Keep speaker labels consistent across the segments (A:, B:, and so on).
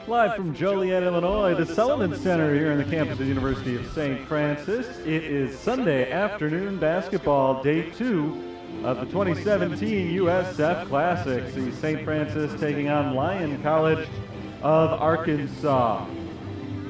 A: Live from Joliet, Illinois, the Sullivan Center here on the campus of the University of St. Francis. It is Sunday afternoon basketball, day 2 of the 2017 USF Classics. The St. Francis taking on Lyon College of Arkansas.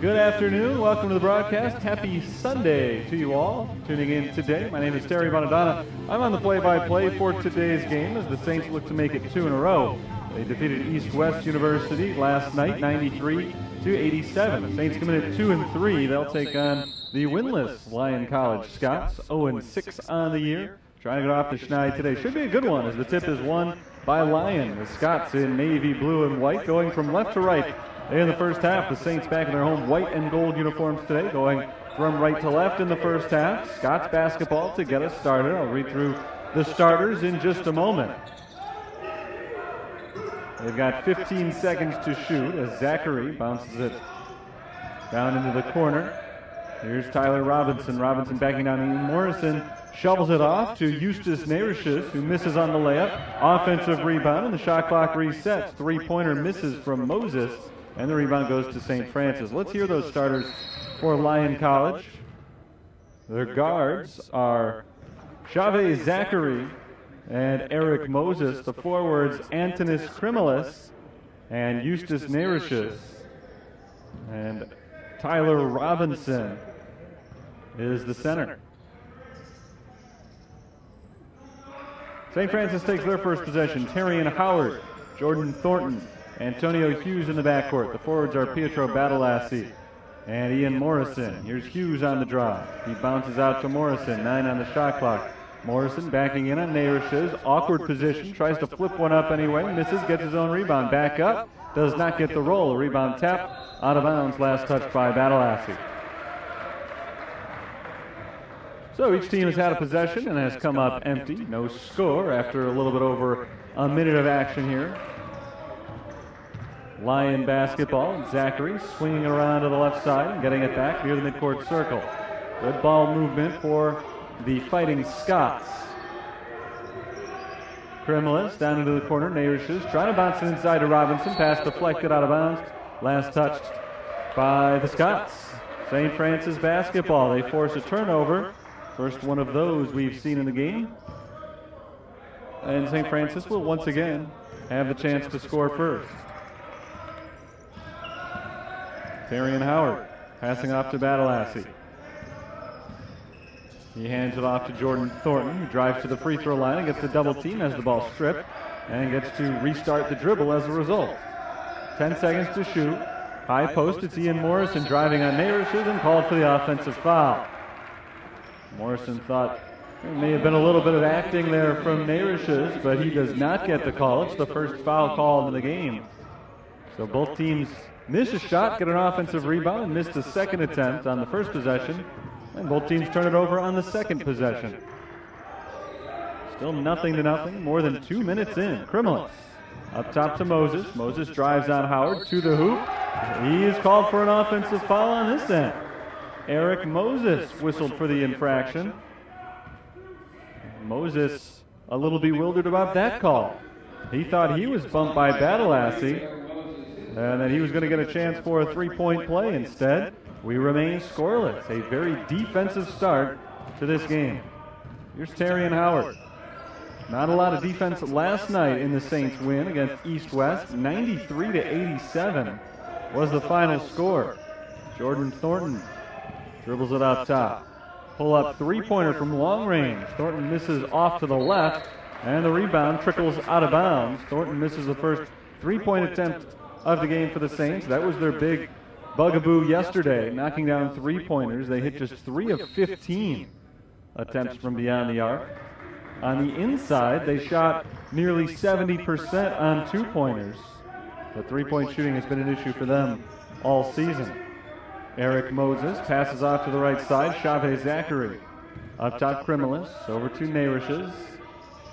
A: Good afternoon. Welcome to the broadcast. Happy Sunday to you all tuning in today. My name is Terry Bonadonna. I'm on the play-by-play for today's game as the Saints look to make it 2 in a row. They defeated East-West University last night, 93-87. The Saints come in at 2-3. They'll take on the winless Lyon College Scots, 0-6 on the year. Trying to get off the schneid today. Should be a good one as the tip is won by Lyon. The Scots in navy, blue, and white going from left to right. In the first half, the Saints back in their home white and gold uniforms today, going from right to left in the first half. Scots basketball to get us started. I'll read through the starters in just a moment. They've got 15 seconds to shoot as Zachary bounces it down into the corner. Here's Tyler Robinson. Robinson backing down. Morrison shovels it off to Eustace Narishes, who misses on the layup. Offensive rebound, and the shot clock resets. Three-pointer misses from Moses, and the rebound goes to St. Francis. Let's hear those starters for Lyon College. Their guards are Chave Zachary and Eric Moses. The forwards, Antonis Krimilis and Eustace Narishes. And Tyler Robinson is the center. St. Francis takes their first possession. Terrian Howard, Jordan Thornton, Antonio Hughes in the backcourt. The forwards are Pietro Badalassi and Ian Morrison. Here's Hughes on the drive. He bounces out to Morrison, 9 on the shot clock. Morrison backing in on Narishes. Awkward position, tries to flip one up anyway, misses, gets his own rebound. Back up, does not get the roll. A rebound tap, out of bounds, last touch by Badalassi. So each team has had a possession and has come up empty. No score after a little bit over a minute of action here. Lyon basketball. Zachary swinging around to the left side and getting it back near the midcourt circle. Good ball movement for the Fighting Scots. Krimilis down into the corner. Narishes trying to bounce it inside to Robinson. Pass deflected out of bounds. Last touched by the Scots. St. Francis basketball. They force a turnover. First one of those we've seen in the game. And St. Francis will once again have the chance to score first. Terrian Howard passing off to Badalassi. He hands it off to Jordan Thornton, who drives to the free throw line and gets the double team as the ball stripped and gets to restart the dribble as a result. 10 seconds to shoot. High post, it's Ian Morrison driving on Narishes and called for the offensive foul. Morrison thought there may have been a little bit of acting there from Narishes, but he does not get the call. It's the first foul call in the game. So both teams miss a shot, get an offensive rebound, and missed a second attempt on the first possession. And both teams turn it over on the second possession. Still 0-0, more than 2 minutes in. Krimilis up top to Moses. Moses drives on Howard to the hoop. He is called for an offensive foul on this end. Eric Moses whistled for the infraction. Moses a little bewildered about that call. He thought he was bumped by Badalassi and that he was going to get a chance for a three-point play. Instead, we remain scoreless. A very defensive start to this game. Here's Terrian Howard. Not a lot of defense last night in the Saints win against East-West. 93-87 was the final score. Jordan Thornton dribbles it up top. Pull-up three-pointer from long range. Thornton misses off to the left, and the rebound trickles out of bounds. Thornton misses the first three-point attempt of the game for the Saints. That was their big bugaboo yesterday, knocking down three-pointers. They hit just 3 of 15 attempts from beyond the arc. On the inside, they shot nearly 70% on two-pointers. But three-point shooting has been an issue for them all season. Eric Moses passes off to the right side. Chave Zachary up top. Krimilis over to Narishes.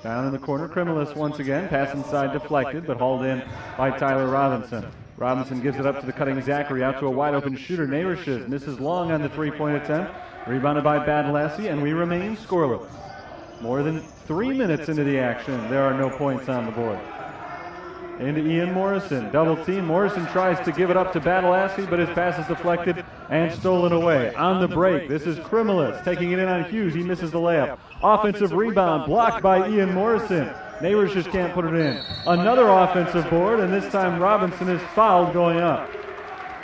A: Down in the corner, Krimilis once again. Pass inside deflected, but hauled in by Tyler Robinson. Robinson gives it up to the cutting Zachary, out to a wide-open shooter. Narishes misses long on the three-point attempt. Rebounded by Badalassi, and we remain scoreless. More than 3 minutes into the action, there are no points on the board. into Ian Morrison. Double team. Morrison tries to give it up to Badalassi, but his pass is deflected and stolen away. On the break, this is Krimilis taking it in on Hughes. He misses the layup. Offensive rebound blocked by Ian Morrison. Neighbors just can't put it in. Another offensive board, and this time Robinson is fouled going up.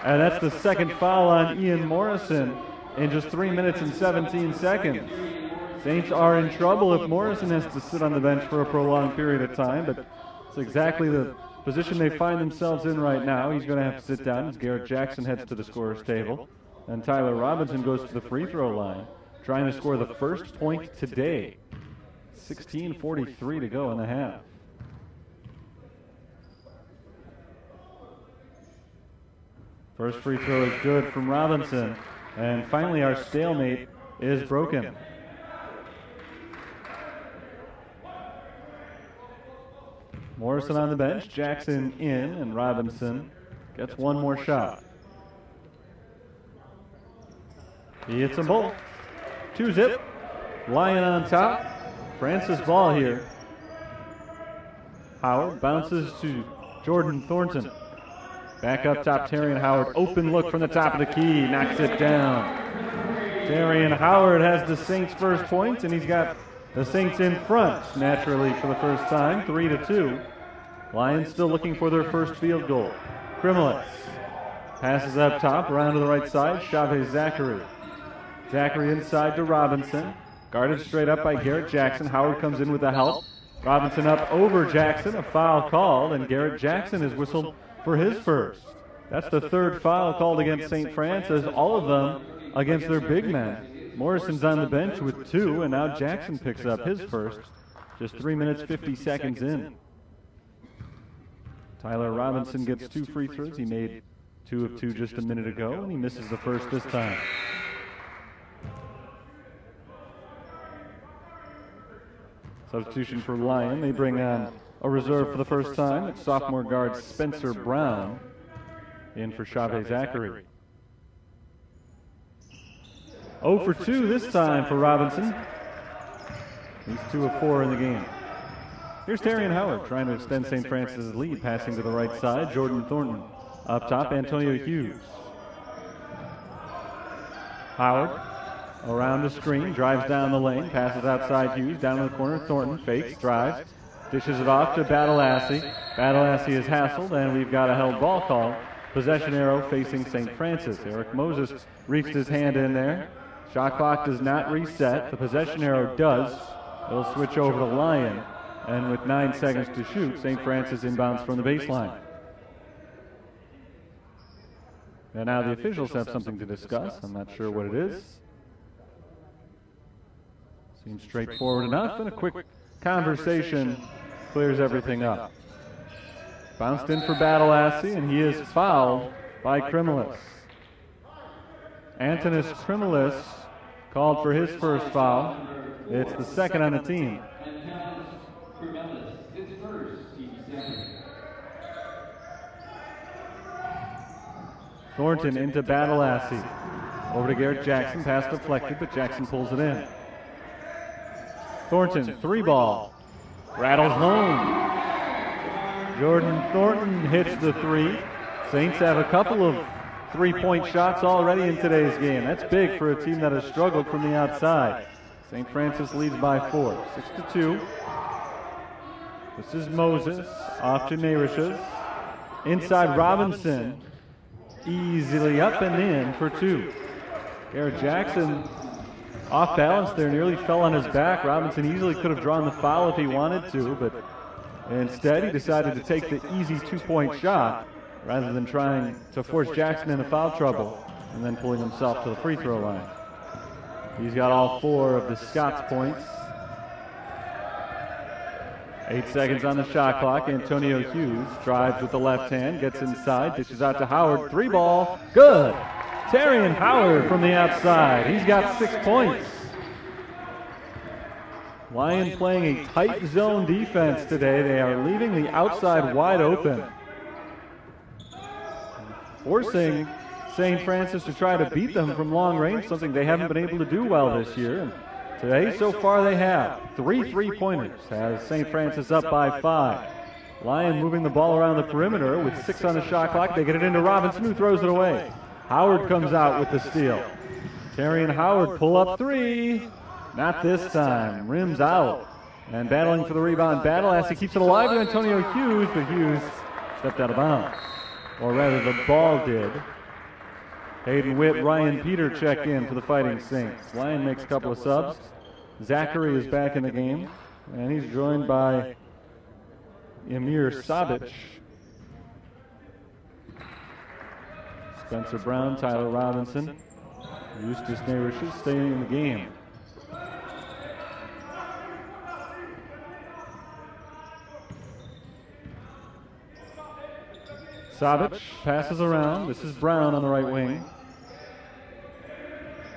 A: And that's the second foul on Ian Morrison in just 3 minutes and 17 seconds. Saints are in trouble if Morrison has to sit on the bench for a prolonged period of time, but it's exactly the position they find themselves in right now. He's going to have to sit down as Garrett Jackson heads to the scorer's table. And Tyler Robinson goes to the free throw line, trying to score the first point today. 16:43 to go in the half. First free throw is good from Robinson. And finally our stalemate is broken. Morrison on the bench, Jackson in, and Robinson gets one more shot. He hits them both. 2-zip. Lyon on top. Francis ball here. Howard bounces to Jordan Thornton. Back up top, Terrion Howard. Open look from the top of the key. Knocks it down. Terrion Howard has the Saints' first point, and he's got the Saints in front, naturally, for the first time, 3-2. Lions still looking for their first field goal. Krimilis passes up top, around to the right side. Chavez Zachary. Zachary inside to Robinson. Guarded straight up by Garrett Jackson. Howard comes in with the help. Robinson up over Jackson. A foul called, and Garrett Jackson is whistled for his first. That's the third foul called against St. Francis, all of them against their big men. Morrison's on the bench with 2, and now Jackson picks up his first, just 3 minutes, 50 seconds in. Tyler Robinson gets 2 free throws. He made 2 of 2 just a minute ago, and he misses the first this time. Substitution for Lyon. They bring on a reserve for the first time. It's sophomore guard Spencer Brown in for Chavez Zachary. 0 for 2 this time for Robinson. He's 2 of 4 in the game. Here's Terrion Howard trying to extend St. Francis' lead, passing to the right side. Jordan Thornton up top, Antonio Hughes. Howard around the screen, drives down the lane, passes outside Hughes, down to the corner. Thornton fakes, drives, dishes it off to Badalassi. Badalassi is hassled, and we've got a held ball call. Possession arrow facing St. Francis. Eric Moses reached his hand in there. Shot clock does not reset. The possession arrow does. It'll switch over to Lyon. And with 9 seconds to shoot, St. Francis inbounds from the baseline. And now the officials have something to discuss. I'm not sure what it is. Seems straightforward enough, and a quick conversation clears everything up. Bounced in for Badalassi, and he is fouled by Krimilis. Antonis Krimilis called for his first foul. It's the second on the team. Thornton into Badalassi. Over to Garrett Jackson, pass deflected, but Jackson pulls it in. Thornton, 3-ball. Rattles home. Jordan Thornton hits the 3. Saints have a couple of 3-point shots already in today's game. That's big for a team that has struggled from the outside. St. Francis leads by 4, 6-2. This is Moses, off to Neirishes. Inside Robinson, easily up and in for 2. Garrett Jackson off balance there, nearly fell on his back. Robinson easily could have drawn the foul if he wanted to, but instead he decided to take the easy 2-point shot rather than trying to force Jackson into foul trouble and then pulling himself to the free throw line. He's got all 4 of the Scots points. 8 seconds on the shot clock. Antonio Hughes drives with the left hand, gets inside, dishes out to Howard. 3-ball, good. Terrion Howard from the outside. He's got 6 points. Lyon playing a tight zone defense today. They are leaving the outside wide open, forcing St. Francis to try to beat them from long range, something they haven't been able to do well this year. And today, so far, they have 3 3-pointers, has St. Francis up by 5. Lyon moving the ball around the perimeter with 6 on the shot clock. They get it into Robinson, who throws it away. Howard comes out with the steal. Terrion Howard, pull up 3. Not this time. Rims out. And battling for the rebound, Badalassi keeps it alive to Antonio Hughes, but Hughes stepped out of bounds. Or rather, the ball did. Hayden Witt, Ryan Peter check in for the Fighting Saints. Lyon makes a couple of subs. Zachary is back in the game, and he's joined by Emir Sabic. Spencer Brown, Tyler Robinson, Eustace Narish staying in the game. Sabic passes around. This is Brown on the right wing.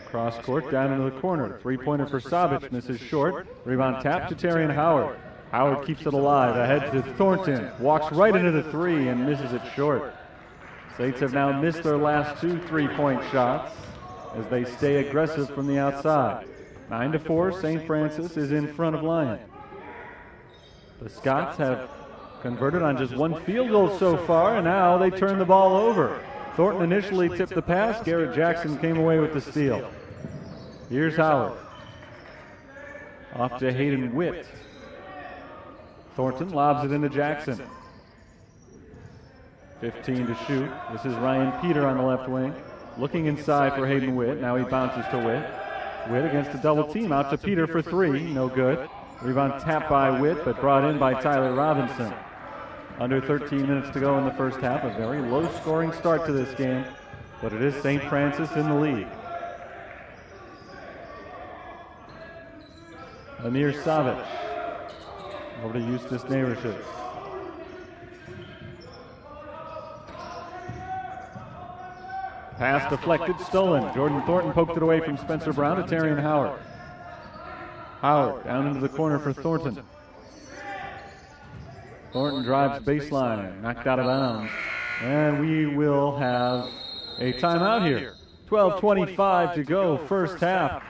A: Cross court down into the corner. 3-pointer for Sabic, misses short. Rebound tap to Terrion Howard. Howard keeps it alive. Ahead to Thornton. Walks right into the 3 and misses it short. Saints have now missed their last 2 3-point shots as they stay aggressive from the outside. 9-4, St. Francis is in front of Lyon. The Scots have converted on just 1 field goal so far, and now they turn the ball over. Thornton initially tipped the pass. Garrett Jackson came away with the steal. Here's Howard. Off to Hayden Witt. Thornton lobs it into Jackson. 15 to shoot. This is Ryan Peter on the left wing. Looking inside for Hayden Witt. Now he bounces to Witt. Witt against a double team. Out to Peter for 3. No good. Rebound tapped by Witt, but brought in by Tyler Robinson. Under 13 minutes to go in the first half. A very low-scoring start to this game, but it is St. Francis in the lead. Amir Savic. Over to Eustace Narish. Pass deflected, stolen. Jordan Thornton poked it away from Spencer Brown to Terrion Howard. Howard down into the corner for Thornton. Thornton drives baseline, knocked out of bounds. And we will have a timeout here. 12:25 to go, first half.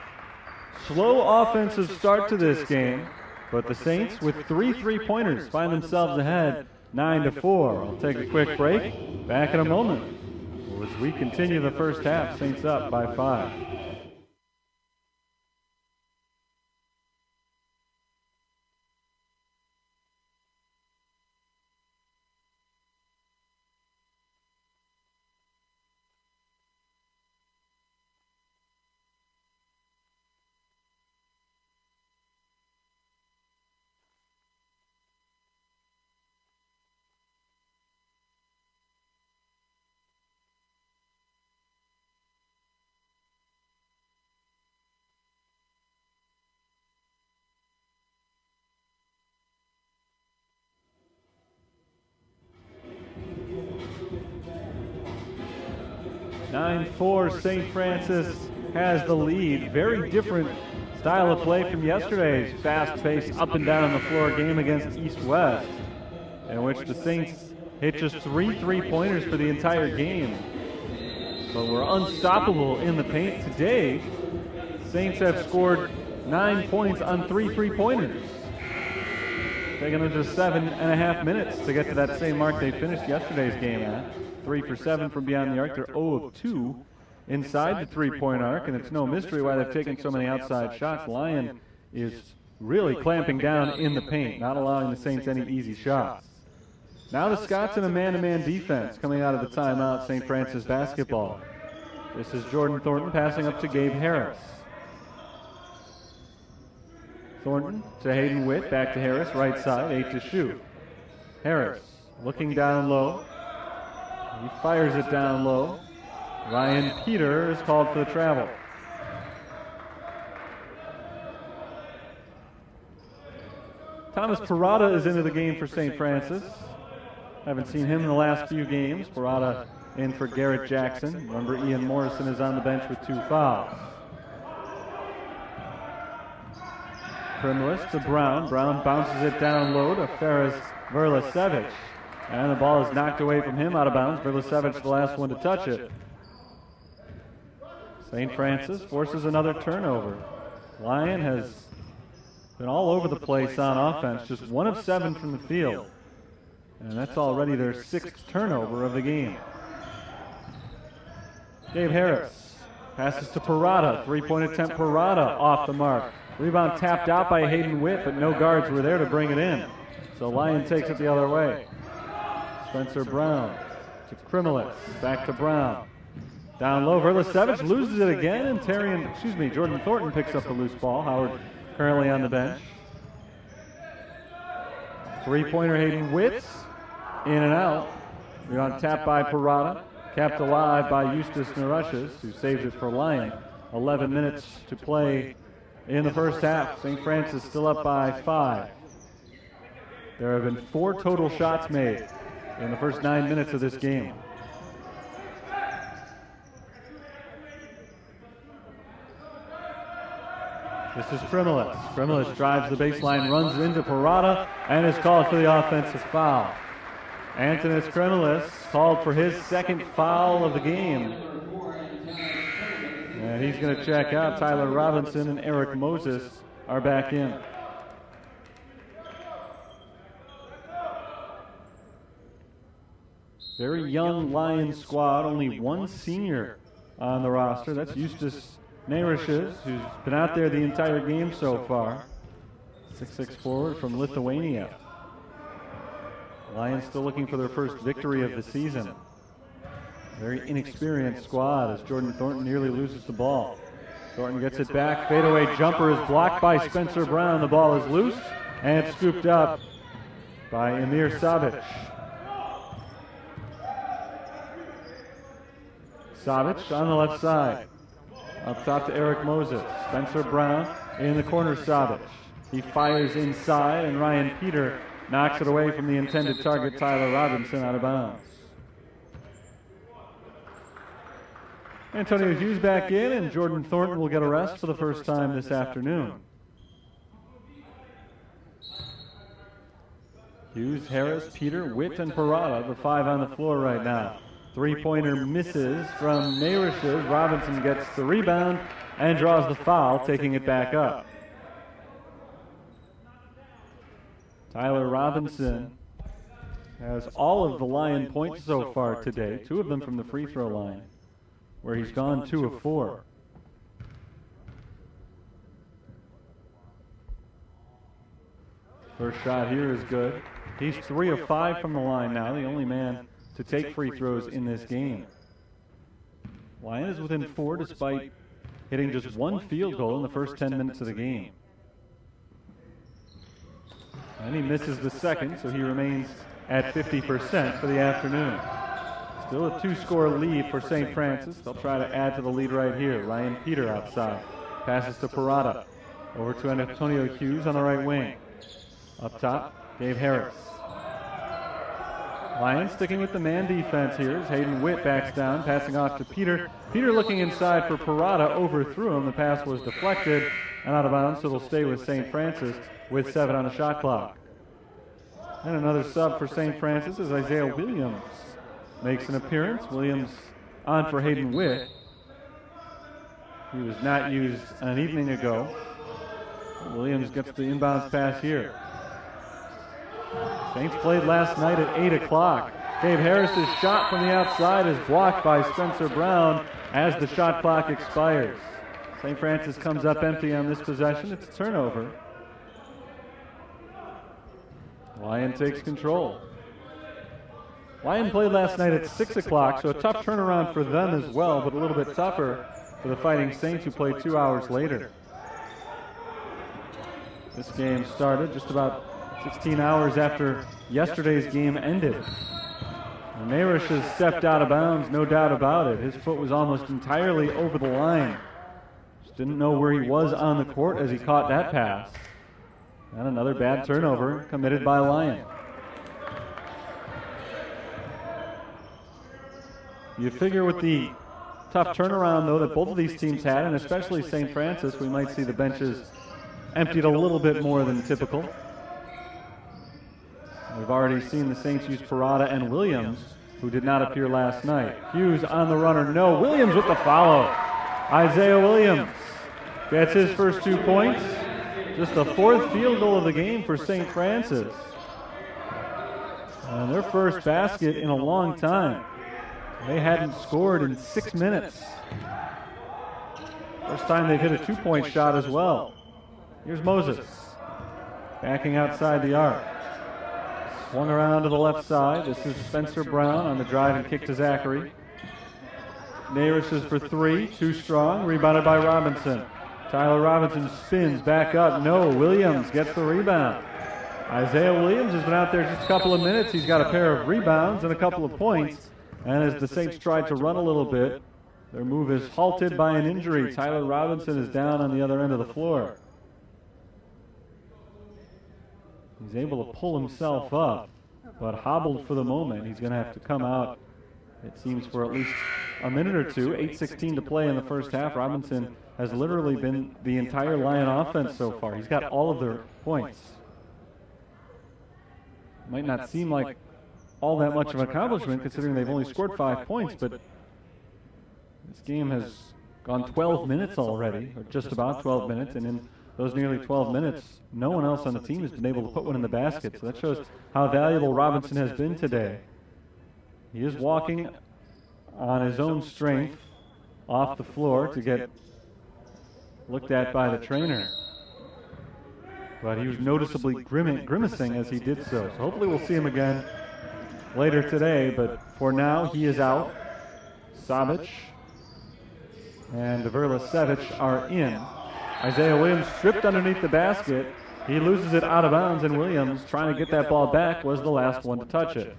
A: Slow offensive start to this game, but the Saints with 3 3-pointers find themselves ahead 9-4. I'll take a quick break. Back in a moment as we continue the first half. Saints up by 5. St. Francis has the lead. Very different style of play from yesterday's fast-paced, up-and-down the floor game against East-West, in which the Saints hit just 3 3-pointers for the entire game, but were unstoppable in the paint. Today, Saints have scored 9 points on 3 3-pointers, taking them just 7.5 minutes to get to that same mark they finished yesterday's game at. 3 for 7 from beyond the arc. They're 0 of 2 inside the 3-point arc, and it's no mystery why they've taken so many outside shots. Lyon is really clamping down in the paint, not allowing the Saints any easy shots. Now the Scots in a man-to-man defense coming out of the timeout, St. Francis basketball. This is Jordan Thornton passing up to Gabe Harris. Thornton to Hayden Witt, back to Harris, right side, 8 to shoot. Harris looking down low. He fires it down low. Ryan Peter is called for the travel. Thomas Parada is into the game for St. Francis. Haven't seen him in the last few games. Parada in for Garrett Jackson. Remember, Ian Morrison is on the bench with 2 fouls. Primless to Brown. Brown bounces it down low to Ferris Verlasevich. And the ball is knocked away from him, out of bounds. Verlasevich the last one to touch it. St. Francis forces another turnover. Lyon has been all over the place on offense, just 1 of 7 from the field. And that's already their 6th turnover of the game. Gabe Harris passes to Parada. 3-point attempt, Parada off the mark. Rebound tapped out by Hayden Witt, but no guards were there to bring it in. So Lyon takes it the other way. Spencer Brown to Krimilis. Back to Brown. Down low, Verlasevich loses it again, and Jordan Thornton picks up the loose ball. Howard currently on the bench. 3-pointer Hayden Witt. In and out. Rebound tapped by Parada. Kept alive by Eustace Narushes, who saves it for Lyon. 11 minutes to play in the first half. St. Francis still up by 5. There have been 4 total shots made in the first 9 minutes of this game. This is Krimilis. Krimilis drives the baseline, runs into Parada, and is called for the offensive foul. Antonis Krimilis called for his 2nd foul of the game. And he's going to check out. Tyler Robinson and Eric Moses are back in. Very young Lions squad, only 1 senior on the roster. That's Eustace Narushes, who's been out there the entire game so far. 6'6" forward from Lithuania. Lions still looking for their first victory of the season. Very inexperienced squad as Jordan Thornton nearly loses the ball. Thornton gets it back. Fadeaway jumper is blocked by Spencer Brown. The ball is loose and scooped up by Emir Savic. Savic on the left side. Up top to Eric Moses. Spencer Brown in the corner, Savic. He fires inside, and Ryan Peter knocks it away from the intended target, Tyler Robinson, out of bounds. Antonio Hughes back in, and Jordan Thornton will get a rest for the first time this afternoon. Hughes, Harris, Peter, Witt, and Parada, the 5 on the floor right now. 3-pointer misses from Narushes. Robinson gets the rebound and draws the foul, taking it back up. Tyler Robinson has all of the Lion points so far today, 2 of them from the free throw line, where he's gone 2 of 4. First shot here is good. He's 3 of 5 from the line now, the only man to take free throws in this game. Lyon is within 4 despite hitting just 1 field goal in the first 10 minutes of the game. And he misses the second, so he remains at 50% for the afternoon. Still a 2-score lead for St. Francis. They'll try to add to the lead right here. Ryan Peter outside. Passes to Parada. Over to Antonio Hughes on the right wing. Up top, Gabe Harris. Lions sticking with the man defense here as Hayden Witt backs down, passing off to Peter. Peter looking inside for Parada, overthrew him. The pass was deflected and out of bounds, so it'll stay with St. Francis with 7 on the shot clock. And another sub for St. Francis as Isaiah Williams makes an appearance. Williams on for Hayden Witt. He was not used an evening ago. Williams gets the inbounds pass here. Saints played last night at 8 o'clock. Gabe Harris's shot from the outside is blocked by Spencer Brown as the shot clock expires. St. Francis comes up empty on this possession. It's a turnover. Lyon takes control. Lyon played last night at 6 o'clock, so a tough turnaround for them as well, but a little bit tougher for the Fighting Saints, who played 2 hours later. This game started just about 16 hours after yesterday's game ended. Narish has stepped out of bounds, no doubt about it. His foot was almost entirely over the line. Just didn't know where he was on the court as he caught that pass. And another bad turnover committed by Lyon. You figure with the tough turnaround, though, that both of these teams had, and especially St. Francis, we might see the benches emptied a little bit more than typical. We've already seen the Saints use Parada and Williams, who did not appear last night. Hughes on the runner, no. Williams with the follow. Isaiah Williams gets his first 2 points. Just the 4th field goal of the game for St. Francis. And their first basket in a long time. They hadn't scored in 6 minutes. First time they've hit a two-point shot as well. Here's Moses, backing outside the arc. Swung around to the left side. This is Spencer Brown on the drive and kick to Zachary. Narish is for three, too strong, rebounded by Robinson. Tyler Robinson spins back up. No, Williams gets the rebound. Isaiah Williams has been out there just a couple of minutes. He's got a pair of rebounds and a couple of points. And as the Saints tried to run a little bit, their move is halted by an injury. Tyler Robinson is down on the other end of the floor. He's able to pull himself up, but hobbled for the moment. He's going to have to come out, it seems, for at least a minute or two. 8:16 to play in the first half. Robinson has literally been the entire Lion offense so far. He's got all of their points. Might not seem like all that much of an accomplishment considering they've only scored 5 points, but this game has gone 12 minutes already, or just about 12 minutes, and in those nearly 12 minutes, no one else on the team has been able to put one in the basket. So that shows how valuable Robinson has been today. He is walking on his own strength off the floor to get looked at by the trainer. But he was noticeably grimacing as he did so. So hopefully we'll see him again later today. But for now, he is out. Savic and Verlasevich are in. Isaiah Williams stripped underneath the basket. He loses it out of bounds, and Williams, trying to get that ball back, was the last one to touch it.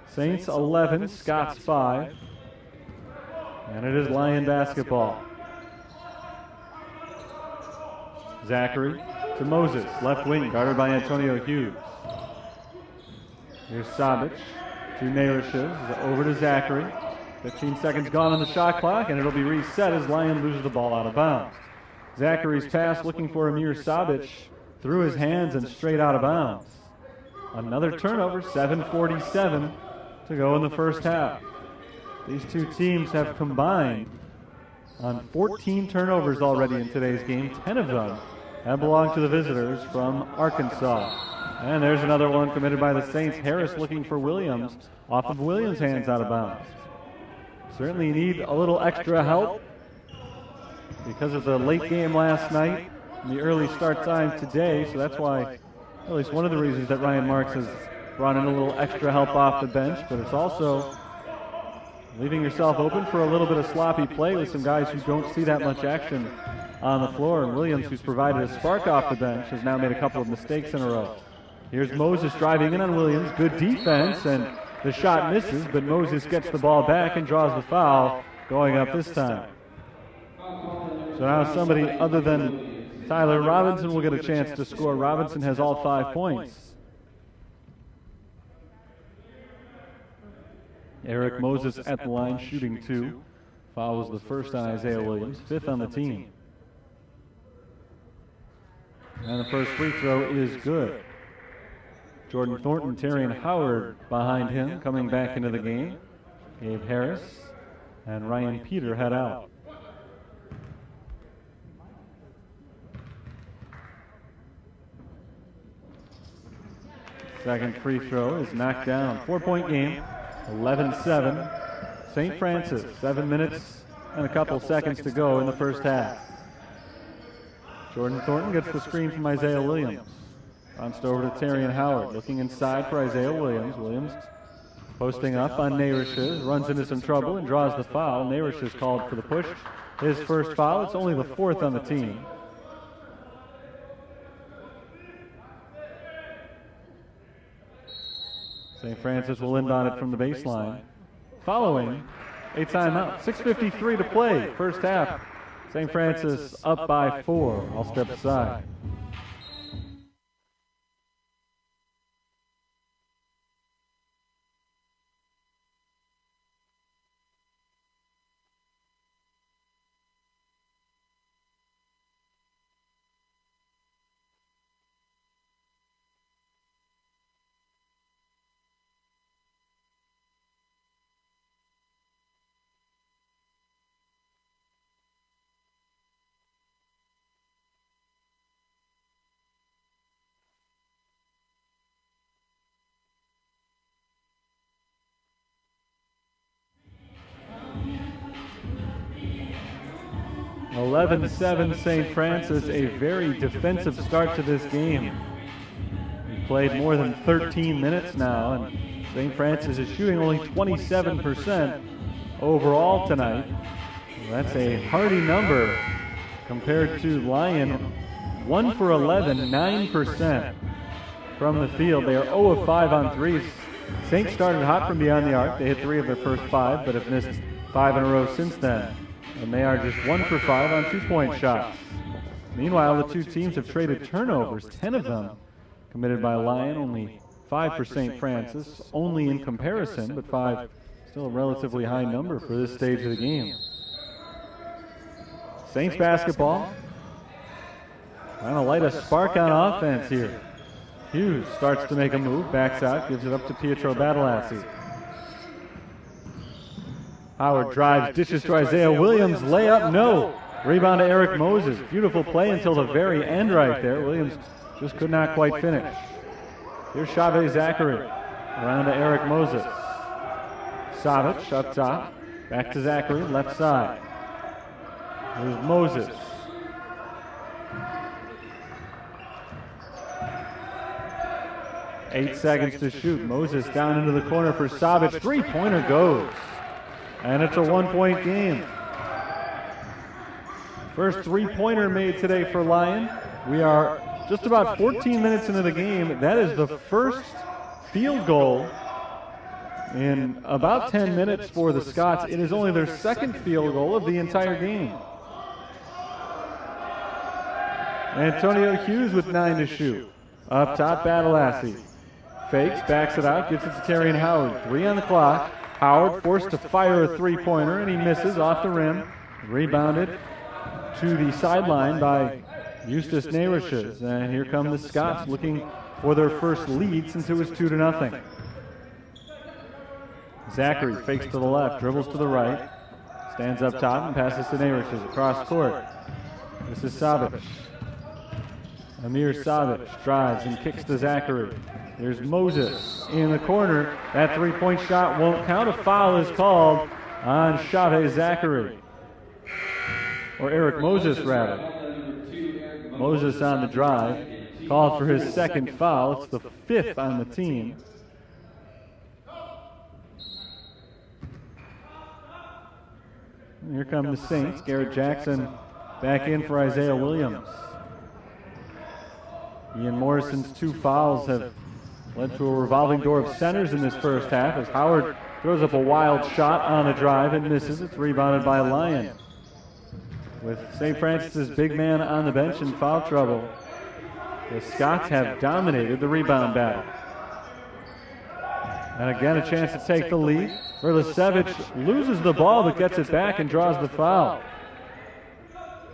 A: Saints 11, Scots 5. And it is Lion basketball. Zachary to Moses, left wing, guarded by Antonio Hughes. Here's Savic to Narishes, over to Zachary. 15 seconds gone on the shot clock, and it'll be reset as Lyon loses the ball out of bounds. Zachary's pass looking for Amir Savic through his hands and straight out of bounds. Another turnover, 7:47 to go in the first half. These two teams have combined on 14 turnovers already in today's game. 10 of them have belonged to the visitors from Arkansas. And there's another one committed by the Saints. Harris looking for Williams, off of Williams' hands out of bounds. Certainly need a little extra help because of the late game last night and the early start time today. So that's why, at least one of the reasons that Ryan Marks has brought in a little extra help off the bench. But it's also leaving yourself open for a little bit of sloppy play with some guys who don't see that much action on the floor. And Williams, who's provided a spark off the bench, has now made a couple of mistakes in a row. Here's Moses driving in on Williams. Good defense, and the shot misses, but Moses gets the ball back and draws the foul going up this time. So now somebody other than Tyler Robinson will get a chance to score. Robinson has all 5 points. Eric Moses at the line shooting 2. Foul was the first on Isaiah Williams, 5th on the team. And the first free throw is good. Jordan Thornton, Terrion Howard behind him, coming back into the game. Gabe Harris and Ryan Peter head out. Second free throw is knocked down. 4-point game, 11-7. St. Francis, 7 minutes and a couple seconds to go in the first half. Jordan Thornton gets the screen from Isaiah Williams. Bounced over to Terrion Howard, looking inside for Isaiah Williams. Williams posting up on Narishes, runs into some trouble and draws the foul. Narish is called for the push. His first foul, it's only the 4th on the team. St. Francis will inbound it from the baseline. Following a timeout, 6:53 to play, first half. St. Francis up by 4. I'll step aside. 11-7 St. Francis, a very defensive start to this game. We played more than 13 minutes now, and St. Francis is shooting only 27% overall tonight. That's a hardy number compared to Lyon. 1 for 11, 9% from the field. They are 0 of 5 on threes. Saints started hot from beyond the arc. They hit 3 of their first 5, but have missed 5 in a row since then. And they are just 1 for 5 on 2-point shots. Meanwhile, the two teams have traded turnovers, 10 of them committed by Lyon, only 5 for St. Francis, only in comparison, but 5 still a relatively high number for this stage of the game. Saints basketball trying to light a spark on offense here. Hughes starts to make a move, backs out, gives it up to Pietro Badalassi. Howard drives, dishes to Isaiah Williams, layup, no. Rebound to Eric Moses. Beautiful play until the very end right there. Williams just could not quite finish. Here's Chave Zachary, around to Eric Moses. Savic up top, back to Zachary, left side. Here's Moses. Eight seconds to shoot. Moses down into the corner for Savic. Three-pointer goes. And it's a one-point game. First three-pointer made today for Lyon. We are just about 14 minutes into the game. That is the first field goal in about 10 minutes for the Scots. It is only their second field goal of the entire game. Antonio Hughes with 9 to shoot. Up top, Badalassi. Fakes, backs it out, gives it to Terrian Howard. 3 on the clock. Howard forced to fire a three-pointer, and he misses off the rim. Rebounded to the sideline by Eustace Nayrishes. And here come the Scots looking for their first lead since it was 2-0. Zachary fakes to the left, dribbles to the right, stands up top and passes to Nayrishes across court. This is Savic. Amir Savic drives and kicks to Zachary. There's Moses in the corner. That three-point shot won't count. A foul is called on Chave Zachary. Or Eric Moses, rather. Moses on the drive. Called for his second foul. It's the 5th on the team. And here come the Saints. Garrett Jackson back in for Isaiah Williams. Ian Morrison's 2 fouls have led to a revolving door of centers in this first half as Howard throws up a wild shot on a drive and misses. It's rebounded by Lyon. With St. Francis's big man on the bench in foul trouble, the Scots have dominated the rebound battle. And again, a chance to take the lead. Verlicevic loses the ball but gets it back and draws the foul.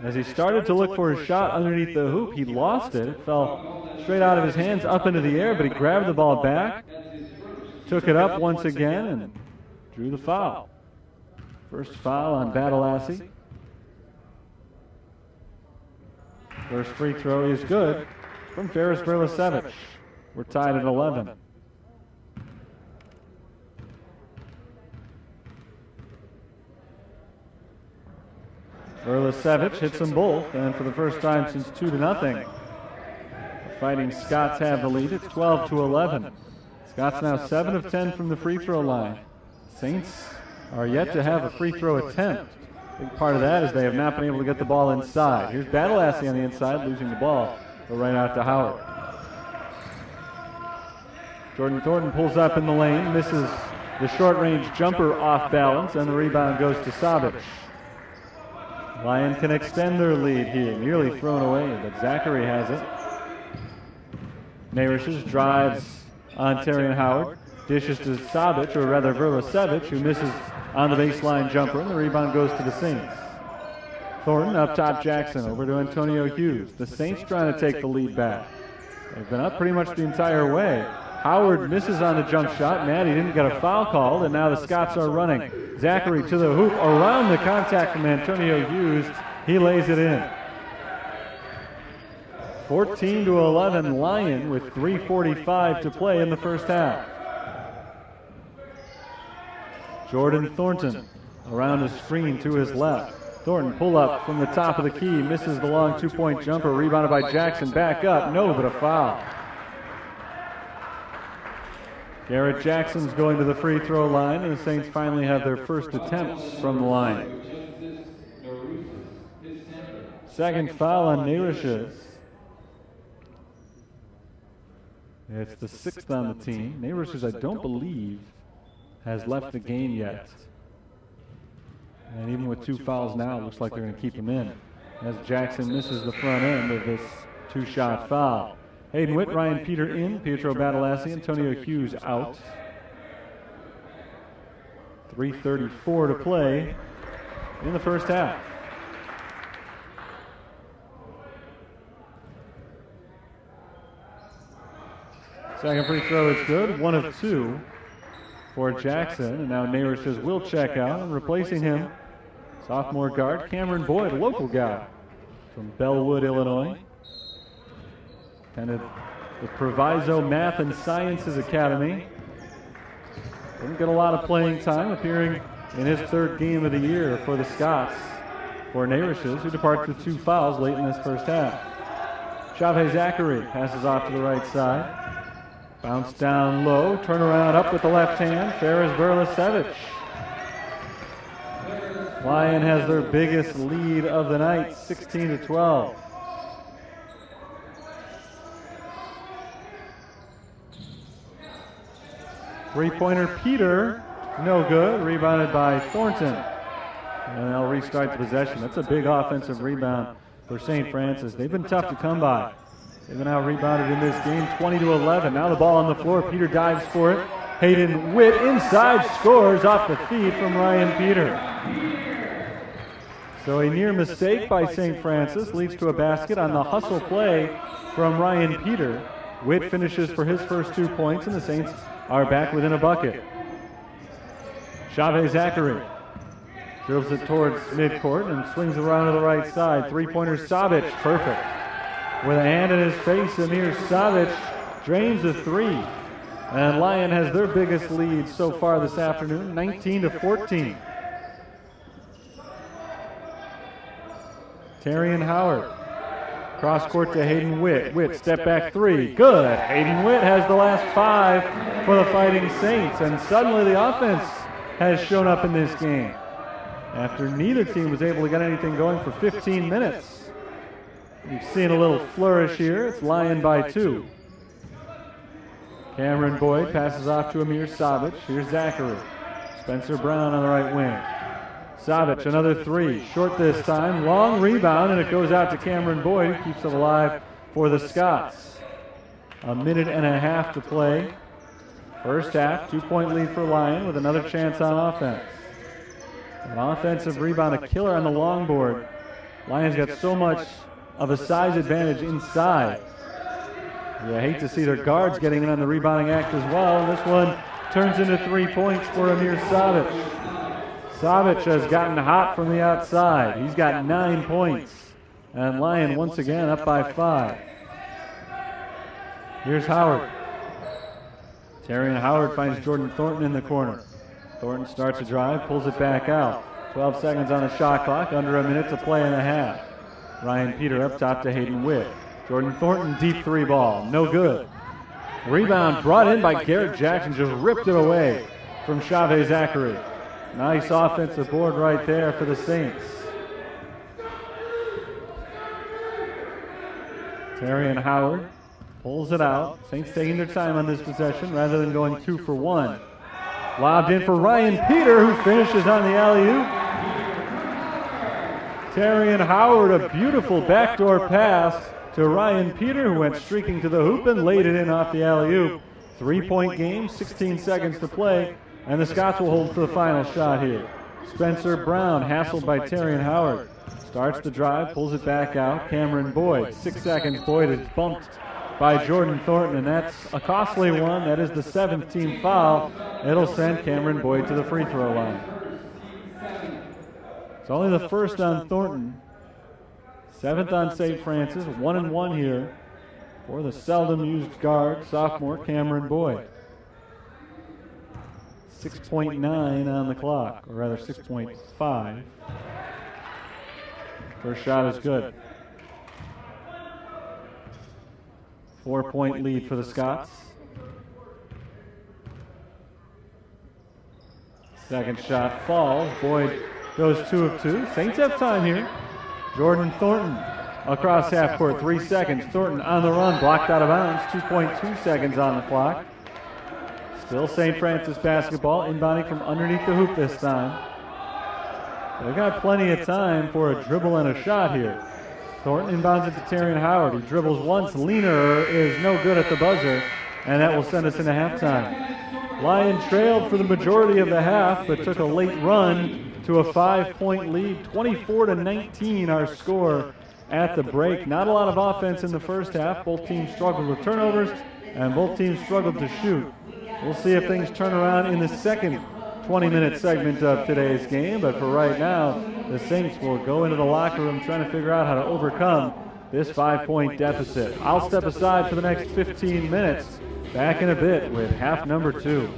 A: As he started to look for his shot underneath the hoop, he lost it. It fell straight out of his hands up into the air, but he grabbed the ball back, took it up once again, and drew the foul. First foul on Badalassi. First free throw is good from Ferris Verlicevic. We're tied at 11. Verlicevic hits them both, and for the first time since 2-0, the Fighting Scots have the lead. It's 12-11. Scots now 7 of 10 from the free throw line. Saints are yet to have a free throw attempt. Big part of that is they have not been able to get the ball inside. Here's Badalassi on the inside, losing the ball, but right out to Howard. Jordan Thornton pulls up in the lane, misses the short-range jumper off balance, and the rebound goes to Savic. Lyon can extend their lead here. Nearly thrown away, but Zachary has it. Nayrishes drives on Terrian Howard. Dishes to Savic, or rather Verlicevic, who misses on the baseline jumper, and the rebound goes to the Saints. Thornton up top, Jackson over to Antonio Hughes. The Saints trying to take the lead back. They've been up pretty much the entire way. Howard misses on the jump shot. Maddie didn't get a foul called, and now the Scots are running. Zachary to the hoop, around the contact from Antonio Hughes. He lays it in. 14-11 Lyon with 3:45 to play in the first half. Jordan Thornton around the screen to his left. Thornton pull up from the top of the key, misses the long 2-point jumper, rebounded by Jackson, back up, no, but a foul. Garrett Jackson's going to the free throw line, and the Saints finally have their first attempts from the line. Second foul on Nairish's. It's the 6th on the team. Nairish's, I don't believe, has left the game yet. And even with 2 fouls now, it looks like they're going to keep him in, as Jackson misses the front end of this 2-shot foul. Hayden Witt, Ryan Peter in, Pietro Badalassi, Antonio Hughes out. 3:34 to play in the first half. Second free throw is good, 1 of 2 for Jackson, and now Nairish's will check out, and replacing him, sophomore guard Cameron Boyd, a local guy from Bellwood, Illinois. Attended the Proviso Math and Sciences Academy. Didn't get a lot of playing time, appearing in his 3rd game of the year for the Scots. For Nairish's, who departs with 2 fouls late in this first half. Chavez Zachary passes off to the right side. Bounce down low, turn around up with the left hand, Ferris Berlasevich. Lyon has their biggest lead of the night, 16-12. Three-pointer Peter, no good, rebounded by Thornton. And they'll restart the possession. That's a big offensive rebound for St. Francis. They've been tough to come by. They've been out-rebounded in this game, 20-11. Now the ball on the floor. Peter dives for it. Hayden Witt inside, scores off the feed from Ryan Peter. So a near mistake by St. Francis leads to a basket on the hustle play from Ryan Peter. Witt finishes for his first 2 points, and the Saints are back within a bucket. Chavez Zachary dribbles it towards midcourt and swings around to the right side. Three-pointer Savic, perfect. With a hand in his face, Amir Savic drains a 3. And Lyon has their biggest lead so far this afternoon, 19-14. Terrian Howard, cross court to Hayden Witt. Witt, step back 3, good. Hayden Witt has the last 5 for the Fighting Saints, and suddenly the offense has shown up in this game after neither team was able to get anything going for 15 minutes. You've seen a little flourish here. It's Lyon by 2. Cameron Boyd passes off to Amir Savic. Here's Zachary. Spencer Brown on the right wing. Savic, another 3. Short this time. Long rebound, and it goes out to Cameron Boyd, who keeps it alive for the Scots. A minute and a half to play. First half, 2-point lead for Lyon with another chance on offense. An offensive rebound, a killer on the long board. Lyon's got so much of a size advantage inside. You hate to see their guards getting in on the rebounding act as well. This one turns into 3 points for Amir Savic. Savic has gotten hot from the outside. He's got 9 points. And Lyon once again up by 5. Here's Howard. Terrian Howard finds Jordan Thornton in the corner. Thornton starts a drive, pulls it back out. 12 seconds on the shot clock, under a minute to play and a half. Ryan Peter up top to Hayden Witt. Jordan Thornton, deep 3 ball, no good. Rebound brought in by Garrett Jackson, just ripped it away from Chavez Zachary. Nice offensive board right there for the Saints. Terrian Howard pulls it out. Saints taking their time on this possession rather than going 2 for 1. Lobbed in for Ryan Peter, who finishes on the alley-oop. Terrian Howard, a beautiful backdoor pass to Ryan Peter, who went streaking to the hoop and laid it in off the alley-oop. 3-point game, 16 seconds to play, and the Scots will hold for the final shot here. Spencer Brown, hassled by Terrian Howard, starts the drive, pulls it back out. Cameron Boyd, 6 seconds. Boyd is bumped by Jordan Thornton, and that's a costly one. That is the 7th team foul. It'll send Cameron Boyd to the free throw line. It's only the first on Thornton. 7th on St. Francis. 1-1 here for the seldom used guard, sophomore Cameron Boyd. 6.9 on the clock, or rather 6.5. First shot is good. 4-point lead for the Scots. Second shot falls. Boyd goes 2 of 2. Saints have time here. Jordan Thornton across half court, 3 seconds. Thornton on the run, blocked out of bounds, 2.2 seconds on the clock. Still St. Francis basketball, inbounding from underneath the hoop this time. They've got plenty of time for a dribble and a shot here. Thornton inbounds it to Terrion Howard. He dribbles once. Leaner is no good at the buzzer, and that will send us into halftime. Lyon trailed for the majority of the half, but took a late run to a 5-point lead. 24-19 our score at the break. Not a lot of offense in the first half. Both teams struggled with turnovers, and both teams struggled to shoot. We'll see if things turn around in the second 20-minute segment of today's game, but for right now, the Saints will go into the locker room trying to figure out how to overcome this 5-point deficit. I'll step aside for the next 15 minutes. Back in a bit with half number 2.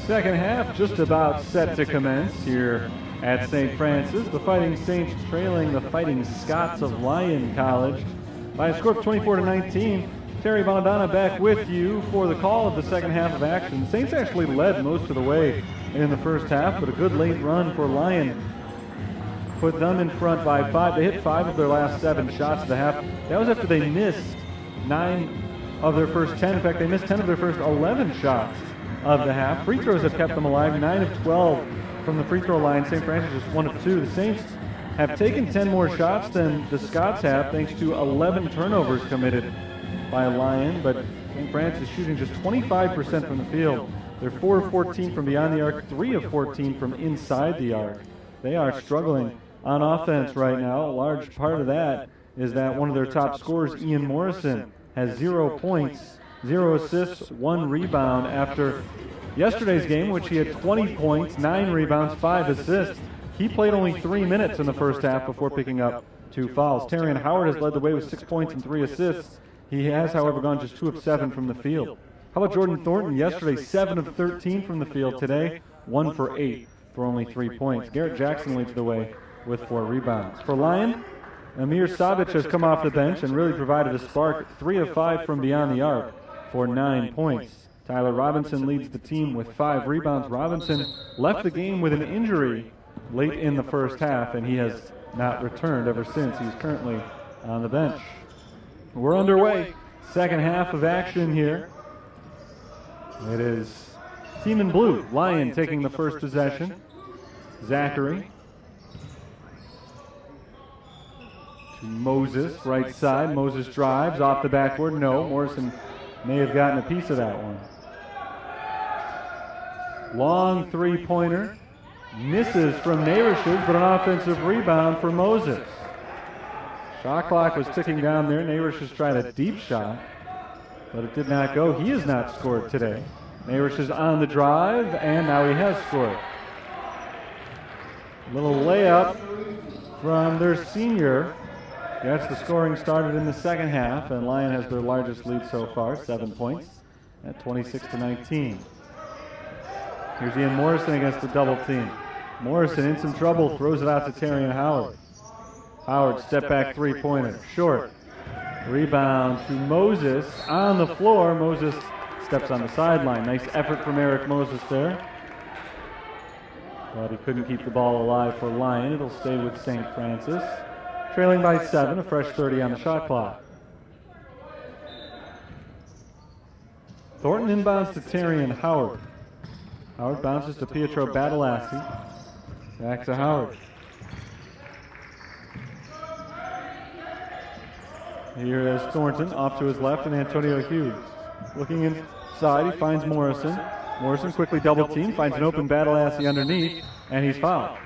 A: Second half just about set to commence here at St. Francis. The Fighting Saints trailing the Fighting Scots of Lyon College by a score of 24-19. Terry Bonadonna back with you for the call of the second half of action. The Saints actually led most of the way in the first half, but a good late run for Lyon put them in front by 5. They hit 5 of their last 7 shots of the half. That was after they missed 9 of their first 10. In fact, they missed 10 of their first 11 shots of the half. Free throws have kept them alive. 9 of 12 from the free throw line. St. Francis is 1 of 2. The Saints have taken 10 more shots than the Scots have, thanks to 11 turnovers committed by Lyon, but St. Francis is shooting just 25% from the field. They're 4 of 14 from beyond the arc, 3 of 14 from inside the arc. They are struggling on offense right now. A large part of that is that one of their top scorers, Ian Morrison, has 0 points, 0 assists, 1 rebound after yesterday's game, which he had 20 points, 9 rebounds, 5 assists. He played only 3 minutes in the first half before picking up 2 fouls. Terrion Howard has led the way with 6 points and 3 assists. He has, however, gone just 2 of 7 from the field. How about Jordan Thornton? Yesterday, 7 of 13 from the field. Today, 1 for 8 for only 3 points. Garrett Jackson leads the way with 4 rebounds. For Lyon, Amir Sabic has come off the bench and really provided a spark. 3 of 5 from beyond the arc for 9 points. Tyler Robinson leads the team with 5 rebounds. Robinson left the game with an injury late in the first half, and he has not returned ever since. He's currently on the bench. We're underway. Second half of action here. It is team in blue. Lyon taking the first possession. Zachary to Moses, right side. Moses drives off the backboard. No, Morrison may have gotten a piece of that one. Long three-pointer. Misses from Neighborshes, but an offensive rebound for Moses. Shot clock was ticking down there. Neighborshes tried a deep shot, but it did not go. He has not scored today. Neighborshes on the drive, and now he has scored. A little layup from their senior. That's the scoring started in the second half, and Lyon has their largest lead so far, 7 points at 26-19. Here's Ian Morrison against the double team. Morrison in some trouble, throws it out to Terrion Howard. Howard step back three-pointer, short. Rebound to Moses on the floor. Moses steps on the sideline. Nice effort from Eric Moses there. But he couldn't keep the ball alive for Lyon. It'll stay with St. Francis. Trailing by 7, a fresh 30 on the shot clock. Thornton inbounds to Terrion Howard. Howard bounces to Pietro Badalassi. Back to Howard. Here is Thornton off to his left, and Antonio Hughes. Looking inside, he finds Morrison. Morrison quickly double team, finds an open Badalassi underneath, and he's fouled.